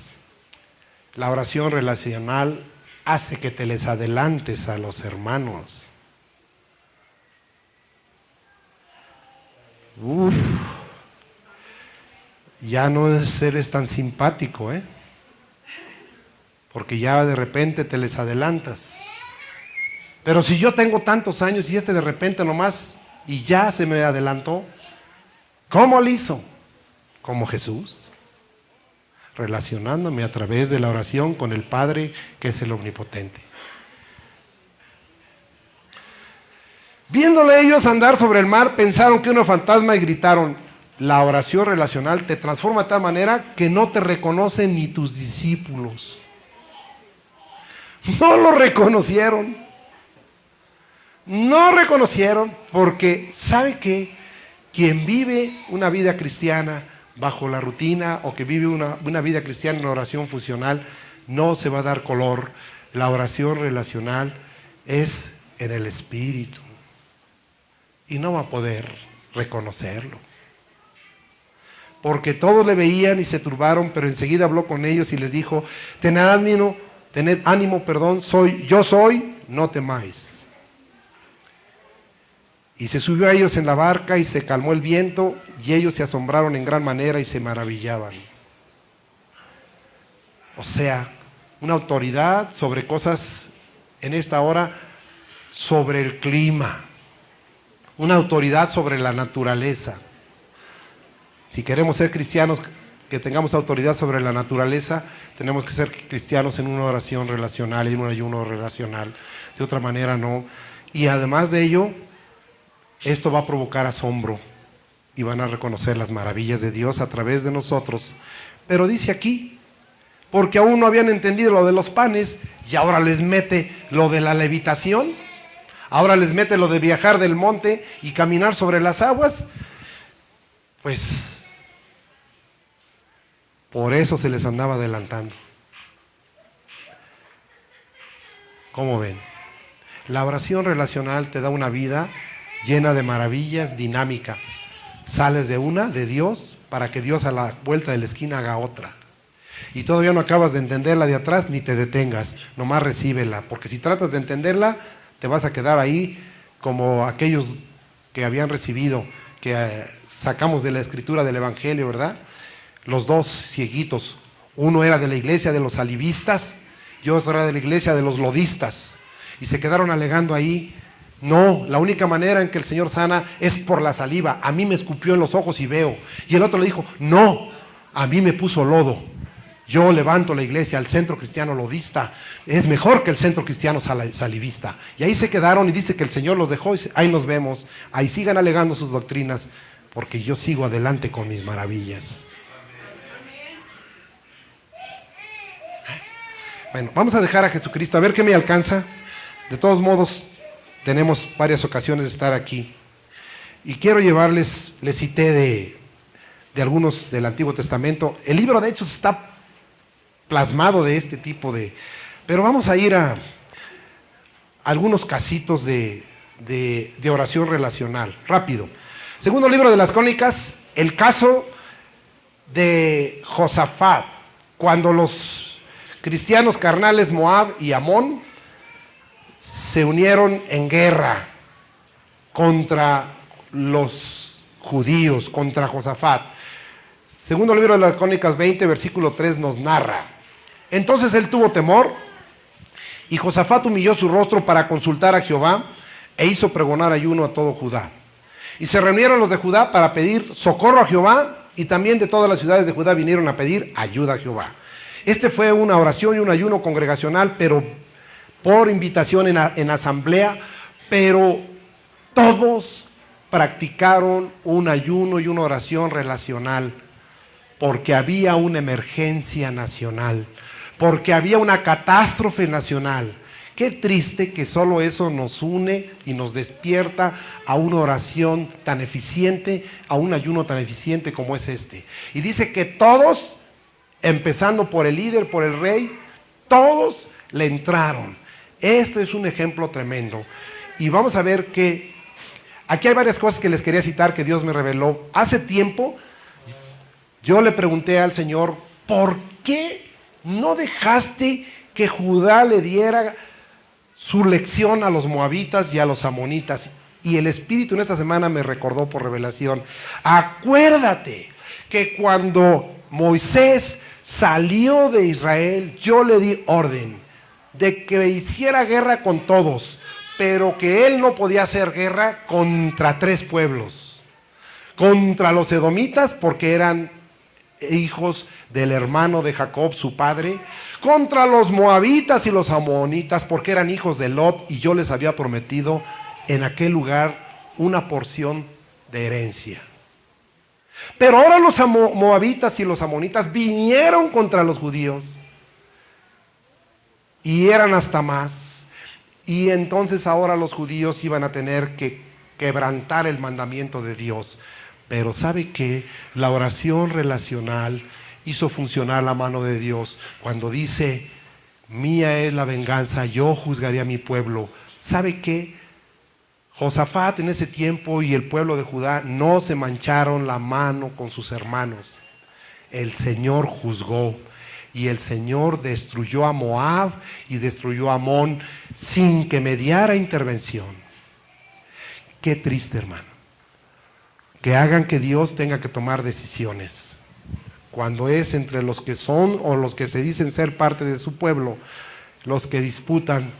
A: La oración relacional hace que te les adelantes a los hermanos. Uf, ya no eres tan simpático, porque ya de repente te les adelantas. Pero si yo tengo tantos años y de repente nomás y ya se me adelantó, ¿cómo lo hizo? Como Jesús, relacionándome a través de la oración con el Padre, que es el Omnipotente. Viéndole ellos andar sobre el mar, pensaron que era un fantasma y gritaron. La oración relacional te transforma de tal manera que no te reconocen ni tus discípulos. No lo reconocieron. No reconocieron porque, ¿sabe qué? Quien vive una vida cristiana bajo la rutina o que vive una vida cristiana en oración funcional no se va a dar color. La oración relacional es en el Espíritu y no va a poder reconocerlo. Porque todos le veían y se turbaron, pero enseguida habló con ellos y les dijo, tened ánimo, yo soy, no temáis. Y se subió a ellos en la barca y se calmó el viento y ellos se asombraron en gran manera y se maravillaban. O sea, una autoridad sobre cosas en esta hora, sobre el clima, una autoridad sobre la naturaleza. Si queremos ser cristianos que tengamos autoridad sobre la naturaleza, tenemos que ser cristianos en una oración relacional y en un ayuno relacional. De otra manera no. Y además de ello, esto va a provocar asombro y van a reconocer las maravillas de Dios a través de nosotros. Pero dice aquí, porque aún no habían entendido lo de los panes y ahora les mete lo de la levitación, ahora les mete lo de viajar del monte y caminar sobre las aguas, pues por eso se les andaba adelantando. ¿Cómo ven? La oración relacional te da una vida llena de maravillas, dinámica. Sales de Dios, para que Dios a la vuelta de la esquina haga otra. Y todavía no acabas de entender la de atrás, ni te detengas, nomás recíbela, porque si tratas de entenderla, te vas a quedar ahí como aquellos que habían recibido, que sacamos de la escritura del Evangelio, ¿verdad? Los dos cieguitos, uno era de la iglesia de los alivistas y otro era de la iglesia de los lodistas, y se quedaron alegando ahí. No, la única manera en que el Señor sana es por la saliva. A mí me escupió en los ojos y veo. Y el otro le dijo, no, a mí me puso lodo. Yo levanto la iglesia, el centro cristiano lodista. Es mejor que el centro cristiano salivista. Y ahí se quedaron y dice que el Señor los dejó. Y ahí nos vemos. Ahí sigan alegando sus doctrinas, porque yo sigo adelante con mis maravillas. Bueno, vamos a dejar a Jesucristo, a ver qué me alcanza. De todos modos, tenemos varias ocasiones de estar aquí. Y quiero llevarles, les cité de algunos del Antiguo Testamento. El libro de Hechos está plasmado de este tipo de... Pero vamos a ir a algunos casitos de oración relacional. Rápido. Segundo libro de las Crónicas, el caso de Josafat, cuando los cristianos carnales Moab y Amón se unieron en guerra contra los judíos, contra Josafat. Segundo libro de las Crónicas 20, versículo 3 nos narra. Entonces él tuvo temor y Josafat humilló su rostro para consultar a Jehová e hizo pregonar ayuno a todo Judá. Y se reunieron los de Judá para pedir socorro a Jehová y también de todas las ciudades de Judá vinieron a pedir ayuda a Jehová. Este fue una oración y un ayuno congregacional, pero por invitación en asamblea, pero todos practicaron un ayuno y una oración relacional, porque había una emergencia nacional, porque había una catástrofe nacional Qué triste que solo eso nos une y nos despierta a una oración tan eficiente, a un ayuno tan eficiente como es este. Y dice que todos, empezando por el líder, por el rey, todos le entraron. Este es un ejemplo tremendo. Y vamos a ver que aquí hay varias cosas que les quería citar que Dios me reveló. Hace tiempo yo le pregunté al Señor, ¿por qué no dejaste que Judá le diera su lección a los moabitas y a los amonitas? Y el Espíritu en esta semana me recordó por revelación, acuérdate que cuando Moisés salió de Israel, yo le di orden de que hiciera guerra con todos, pero que él no podía hacer guerra contra 3 pueblos, contra los edomitas porque eran hijos del hermano de Jacob, su padre, contra los moabitas y los amonitas porque eran hijos de Lot y yo les había prometido en aquel lugar una porción de herencia. Pero ahora los moabitas y los amonitas vinieron contra los judíos y eran hasta más. Y entonces ahora los judíos iban a tener que quebrantar el mandamiento de Dios. Pero ¿sabe qué? La oración relacional hizo funcionar la mano de Dios. Cuando dice, mía es la venganza, yo juzgaré a mi pueblo. ¿Sabe qué? Josafat en ese tiempo y el pueblo de Judá no se mancharon la mano con sus hermanos. El Señor juzgó y el Señor destruyó a Moab y destruyó a Amón sin que mediara intervención. Qué triste, hermano. Que hagan que Dios tenga que tomar decisiones. Cuando es entre los que son o los que se dicen ser parte de su pueblo, los que disputan.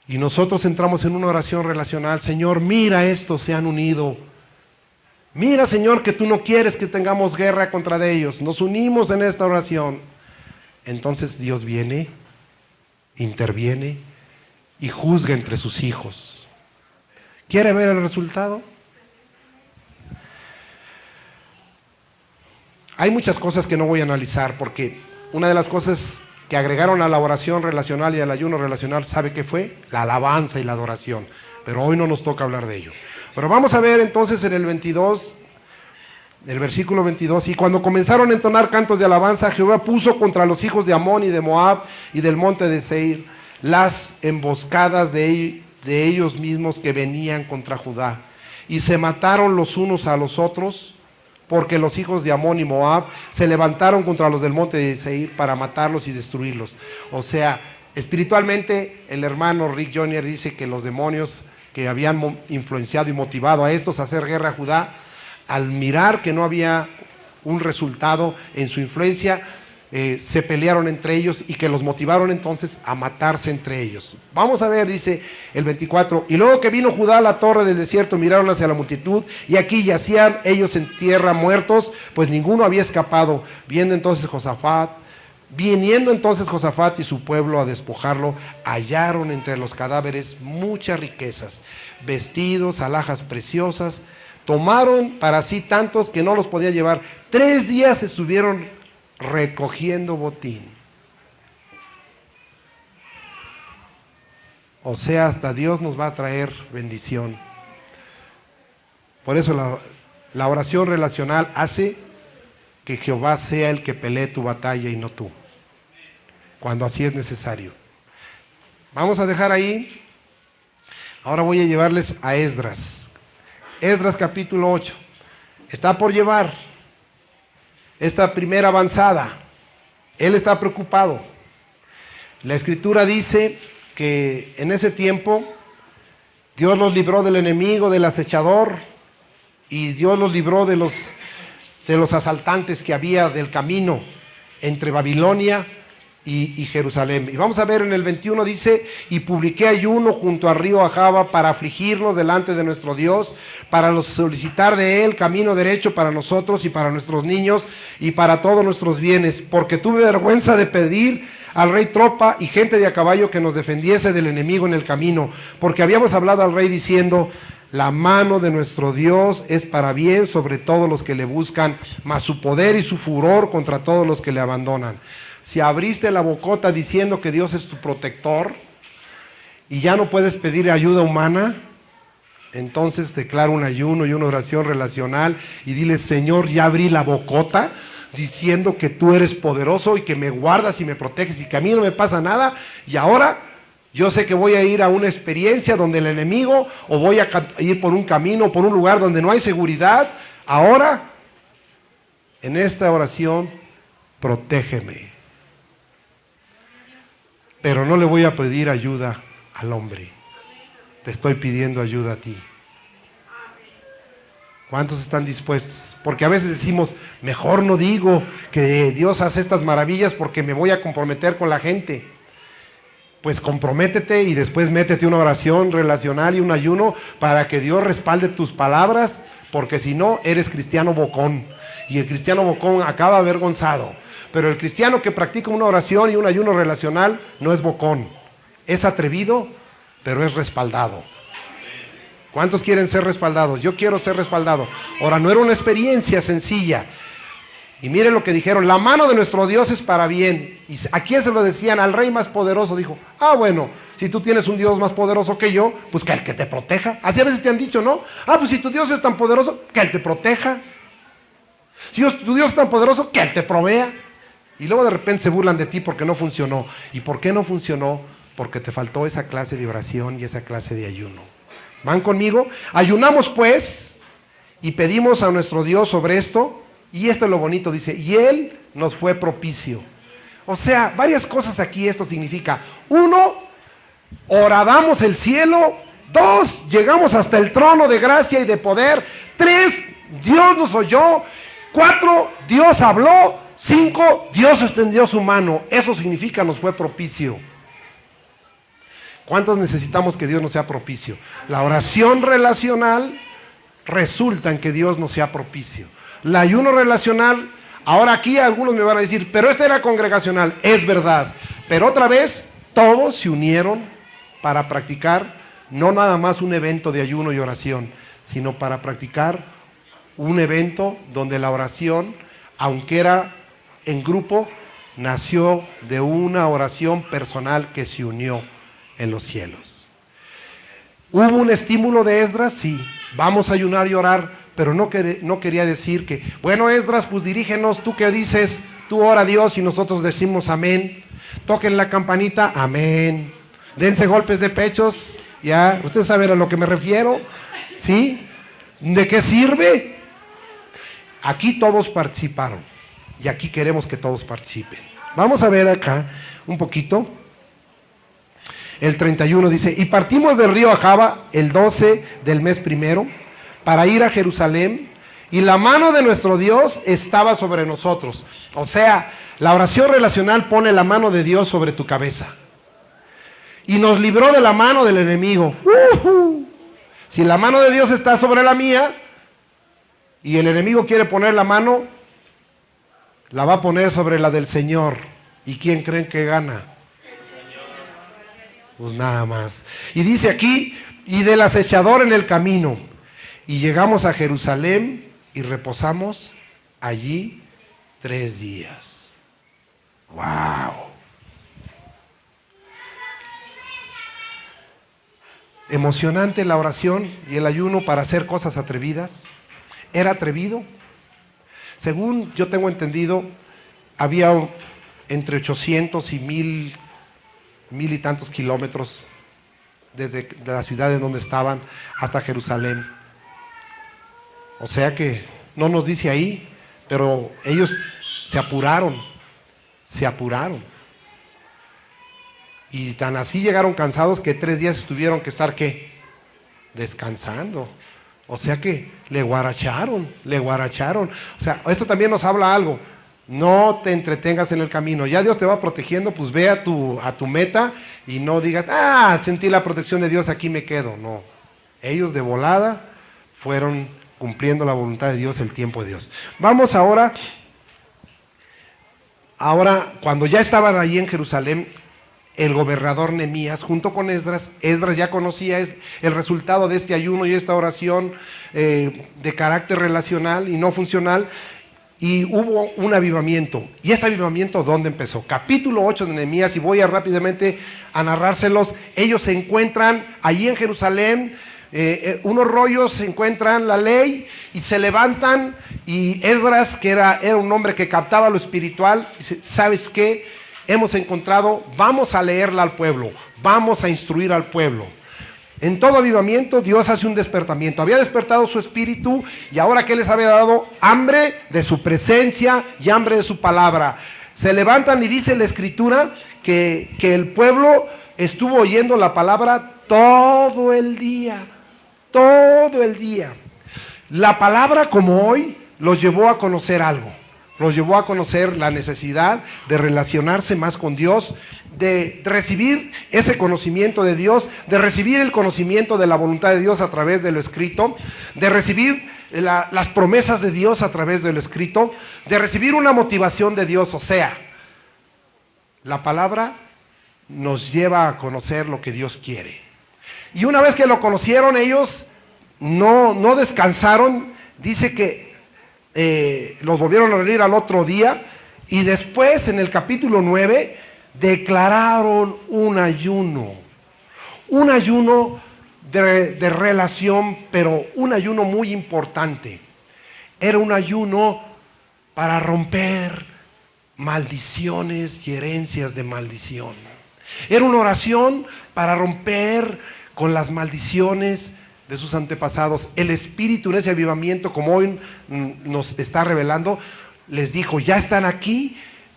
A: Y nosotros entramos en una oración relacional. Señor, mira estos se han unido. Mira, Señor, que tú no quieres que tengamos guerra contra de ellos. Nos unimos en esta oración. Entonces Dios viene, interviene y juzga entre sus hijos. ¿Quiere ver el resultado? Hay muchas cosas que no voy a analizar porque una de las cosas que agregaron a la oración relacional y al ayuno relacional, ¿sabe qué fue? La alabanza y la adoración. Pero hoy no nos toca hablar de ello. Pero vamos a ver entonces en el 22, el versículo 22, y cuando comenzaron a entonar cantos de alabanza, Jehová puso contra los hijos de Amón y de Moab y del monte de Seir las emboscadas de ellos mismos que venían contra Judá. Y se mataron los unos a los otros, porque los hijos de Amón y Moab se levantaron contra los del monte de Seir para matarlos y destruirlos. O sea, espiritualmente el hermano Rick Jr. dice que los demonios que habían influenciado y motivado a estos a hacer guerra a Judá, al mirar que no había un resultado en su influencia, se pelearon entre ellos y que los motivaron entonces a matarse entre ellos. Vamos a ver, dice el 24, y luego que vino Judá a la torre del desierto, miraron hacia la multitud, y aquí yacían ellos en tierra muertos, pues ninguno había escapado. Viniendo entonces Josafat y su pueblo a despojarlo, hallaron entre los cadáveres muchas riquezas, vestidos, alhajas preciosas, tomaron para sí tantos que no los podían llevar. 3 días estuvieron recogiendo botín. O sea, hasta Dios nos va a traer bendición. Por eso la oración relacional hace que Jehová sea el que pelee tu batalla y no tú, cuando así es necesario. Vamos a dejar ahí. Ahora voy a llevarles a Esdras. Esdras capítulo 8. Está por llevar esta primera avanzada. Él está preocupado. La Escritura dice que en ese tiempo Dios los libró del enemigo, del acechador, y Dios los libró de los asaltantes que había del camino entre Babilonia y Jerusalén. Y vamos a ver en el 21, dice, y publiqué ayuno junto al río Ahava para afligirnos delante de nuestro Dios, para solicitar de él camino derecho para nosotros y para nuestros niños y para todos nuestros bienes, porque tuve vergüenza de pedir al rey tropa y gente de a caballo que nos defendiese del enemigo en el camino, porque habíamos hablado al rey diciendo, la mano de nuestro Dios es para bien sobre todos los que le buscan, mas su poder y su furor contra todos los que le abandonan. Si abriste la bocota diciendo que Dios es tu protector, y ya no puedes pedir ayuda humana, entonces declara un ayuno y una oración relacional y dile: Señor, ya abrí la bocota diciendo que tú eres poderoso y que me guardas y me proteges y que a mí no me pasa nada, y ahora yo sé que voy a ir a una experiencia donde el enemigo, o voy a ir por un camino, por un lugar donde no hay seguridad. Ahora, en esta oración, protégeme. Pero no le voy a pedir ayuda al hombre. Te estoy pidiendo ayuda a ti. ¿Cuántos están dispuestos? Porque a veces decimos: mejor no digo que Dios hace estas maravillas porque me voy a comprometer con la gente. Pues comprométete y después métete una oración relacional y un ayuno para que Dios respalde tus palabras, porque si no, eres cristiano bocón. Y el cristiano bocón acaba avergonzado. Pero el cristiano que practica una oración y un ayuno relacional no es bocón. Es atrevido, pero es respaldado. ¿Cuántos quieren ser respaldados? Yo quiero ser respaldado. Ahora, no era una experiencia sencilla. Y miren lo que dijeron: la mano de nuestro Dios es para bien. ¿Y a quién se lo decían? Al rey más poderoso. Dijo: bueno, si tú tienes un Dios más poderoso que yo, pues que el que te proteja. Así a veces te han dicho, ¿no? Pues si tu Dios es tan poderoso, que Él te proteja. Si tu Dios es tan poderoso, que Él te provea. Y luego de repente se burlan de ti porque no funcionó. ¿Y por qué no funcionó? Porque te faltó esa clase de oración y esa clase de ayuno. ¿Van conmigo? Ayunamos pues y pedimos a nuestro Dios sobre esto. Y esto es lo bonito, dice: y Él nos fue propicio. O sea, varias cosas aquí esto significa. 1, horadamos el cielo. 2, llegamos hasta el trono de gracia y de poder. 3, Dios nos oyó. 4, Dios habló. 5, Dios extendió su mano. Eso significa nos fue propicio. ¿Cuántos necesitamos que Dios nos sea propicio? La oración relacional resulta en que Dios nos sea propicio. El ayuno relacional, ahora aquí algunos me van a decir: pero este era congregacional. Es verdad, pero otra vez todos se unieron para practicar no nada más un evento de ayuno y oración, sino para practicar un evento donde la oración, aunque era en grupo, nació de una oración personal que se unió en los cielos. ¿Hubo un estímulo de Esdras? Sí. Vamos a ayunar y orar, pero no quería decir que, bueno, Esdras, pues dirígenos, tú qué dices, tú ora a Dios y nosotros decimos amén. Toquen la campanita, amén. Dense golpes de pechos, ya, ustedes saben a lo que me refiero, ¿sí? ¿De qué sirve? Aquí todos participaron y aquí queremos que todos participen. Vamos a ver acá un poquito. El 31 dice: y partimos del río Ahava el 12 del mes primero para ir a Jerusalén, y la mano de nuestro Dios estaba sobre nosotros. O sea, la oración relacional pone la mano de Dios sobre tu cabeza. Y nos libró de la mano del enemigo. Si la mano de Dios está sobre la mía y el enemigo quiere poner la mano, la va a poner sobre la del Señor. ¿Y quién creen que gana? Pues nada más. Y dice aquí: y del acechador en el camino. Y llegamos a Jerusalén y reposamos allí 3 días. ¡Wow! Emocionante la oración y el ayuno para hacer cosas atrevidas. ¿Era atrevido? Según yo tengo entendido, había entre 800 y 1000 y tantos kilómetros desde la ciudad en donde estaban hasta Jerusalén. O sea que no nos dice ahí, pero ellos se apuraron. Y tan así llegaron cansados que 3 días tuvieron que estar, ¿qué? Descansando. O sea que le guaracharon. O sea, esto también nos habla algo. No te entretengas en el camino. Ya Dios te va protegiendo, pues ve a tu meta y no digas: sentí la protección de Dios, aquí me quedo. No. Ellos de volada fueron cumpliendo la voluntad de Dios, el tiempo de Dios. Vamos ahora, cuando ya estaban allí en Jerusalén, el gobernador Nehemías, junto con Esdras ya conocía el resultado de este ayuno y esta oración de carácter relacional y no funcional. y hubo un avivamiento. ¿Y este avivamiento dónde empezó? Capítulo 8 de Nehemías, y voy rápidamente a narrárselos. Ellos se encuentran allí en Jerusalén, unos rollos, encuentran la ley y se levantan, y Esdras, que era un hombre que captaba lo espiritual, dice: ¿sabes qué? Hemos encontrado, vamos a leerla al pueblo, vamos a instruir al pueblo. En todo avivamiento Dios hace un despertamiento. Había despertado su espíritu, y ahora que les había dado hambre de su presencia y hambre de su palabra. Se levantan y dice la escritura que el pueblo estuvo oyendo la palabra todo el día. Todo el día. La palabra, como hoy, los llevó a conocer algo. Los llevó a conocer la necesidad de relacionarse más con Dios, de recibir ese conocimiento de Dios, de recibir el conocimiento de la voluntad de Dios a través de lo escrito, de recibir las promesas de Dios a través de lo escrito, de recibir una motivación de Dios. O sea, la palabra nos lleva a conocer lo que Dios quiere. Y una vez que lo conocieron, ellos no descansaron. Dice que los volvieron a reunir al otro día, y después en el capítulo 9 declararon un ayuno de relación, pero un ayuno muy importante. Era un ayuno para romper maldiciones y herencias de maldición. Era una oración para romper con las maldiciones de sus antepasados. El Espíritu en ese avivamiento, como hoy nos está revelando, les dijo: ya están aquí,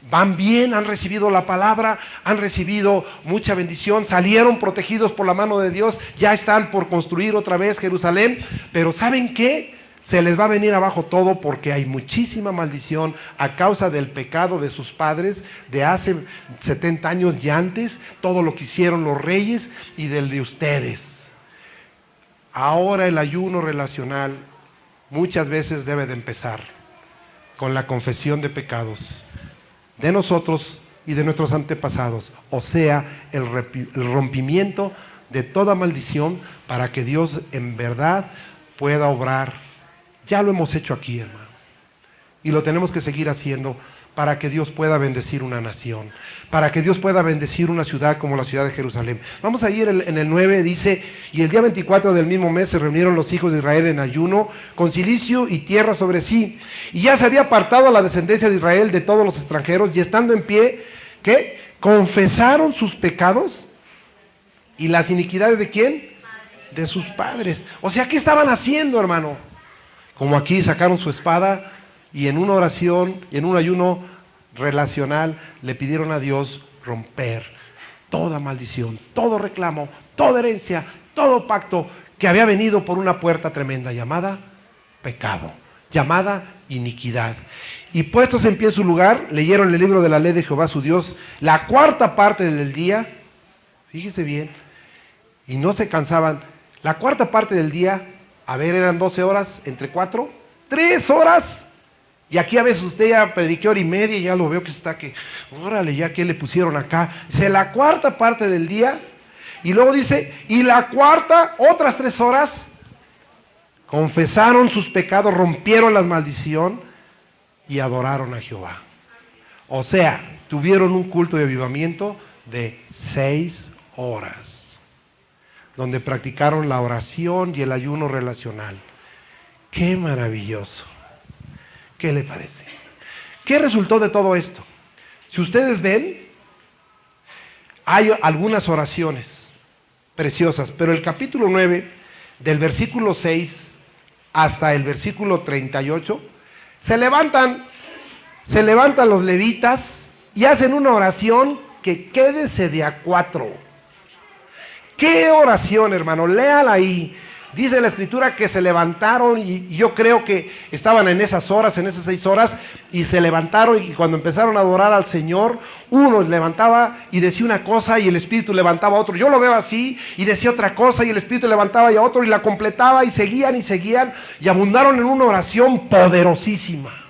A: van bien, han recibido la palabra, han recibido mucha bendición, salieron protegidos por la mano de Dios, ya están por construir otra vez Jerusalén, pero ¿saben qué? Se les va a venir abajo todo, porque hay muchísima maldición a causa del pecado de sus padres de hace 70 años y antes, todo lo que hicieron los reyes y del de ustedes. Ahora el ayuno relacional muchas veces debe de empezar con la confesión de pecados de nosotros y de nuestros antepasados, o sea, el rompimiento de toda maldición, para que Dios en verdad pueda obrar. Ya lo hemos hecho aquí, hermano, y lo tenemos que seguir haciendo, para que Dios pueda bendecir una nación, para que Dios pueda bendecir una ciudad como la ciudad de Jerusalén. Vamos a ir en el 9, dice: y el día 24 del mismo mes se reunieron los hijos de Israel en ayuno, con cilicio y tierra sobre sí, y ya se había apartado a la descendencia de Israel de todos los extranjeros, y estando en pie, ¿qué? Confesaron sus pecados y las iniquidades ¿de quién? De sus padres. O sea, ¿qué estaban haciendo, hermano? Como aquí sacaron su espada, y en una oración y en un ayuno relacional le pidieron a Dios romper toda maldición, todo reclamo, toda herencia, todo pacto que había venido por una puerta tremenda llamada pecado, llamada iniquidad. Y puestos en pie en su lugar, leyeron el libro de la ley de Jehová su Dios la cuarta parte del día. Fíjese bien, y no se cansaban. La cuarta parte del día, a ver, eran 12 horas, entre 4, 3 horas. Y aquí a veces usted ya prediqué hora y media, y ya lo veo que está que, órale, ya que le pusieron acá. Dice, la cuarta parte del día, y luego dice, y la cuarta, otras 3 horas, confesaron sus pecados, rompieron la maldición y adoraron a Jehová. O sea, tuvieron un culto de avivamiento de 6 horas, donde practicaron la oración y el ayuno relacional. ¡Qué maravilloso! ¿Qué le parece? ¿Qué resultó de todo esto? Si ustedes ven, hay algunas oraciones preciosas, pero el capítulo 9, del versículo 6 hasta el versículo 38, se levantan los levitas y hacen una oración que quédese de a 4. ¿Qué oración, hermano? Léala ahí. Dice la escritura que se levantaron, y yo creo que estaban en esas horas, en esas 6 horas, y se levantaron, y cuando empezaron a adorar al Señor, uno levantaba y decía una cosa, y el Espíritu levantaba a otro. Yo lo veo así, y decía otra cosa, y el Espíritu levantaba y a otro, y la completaba, y seguían, y abundaron en una oración poderosísima.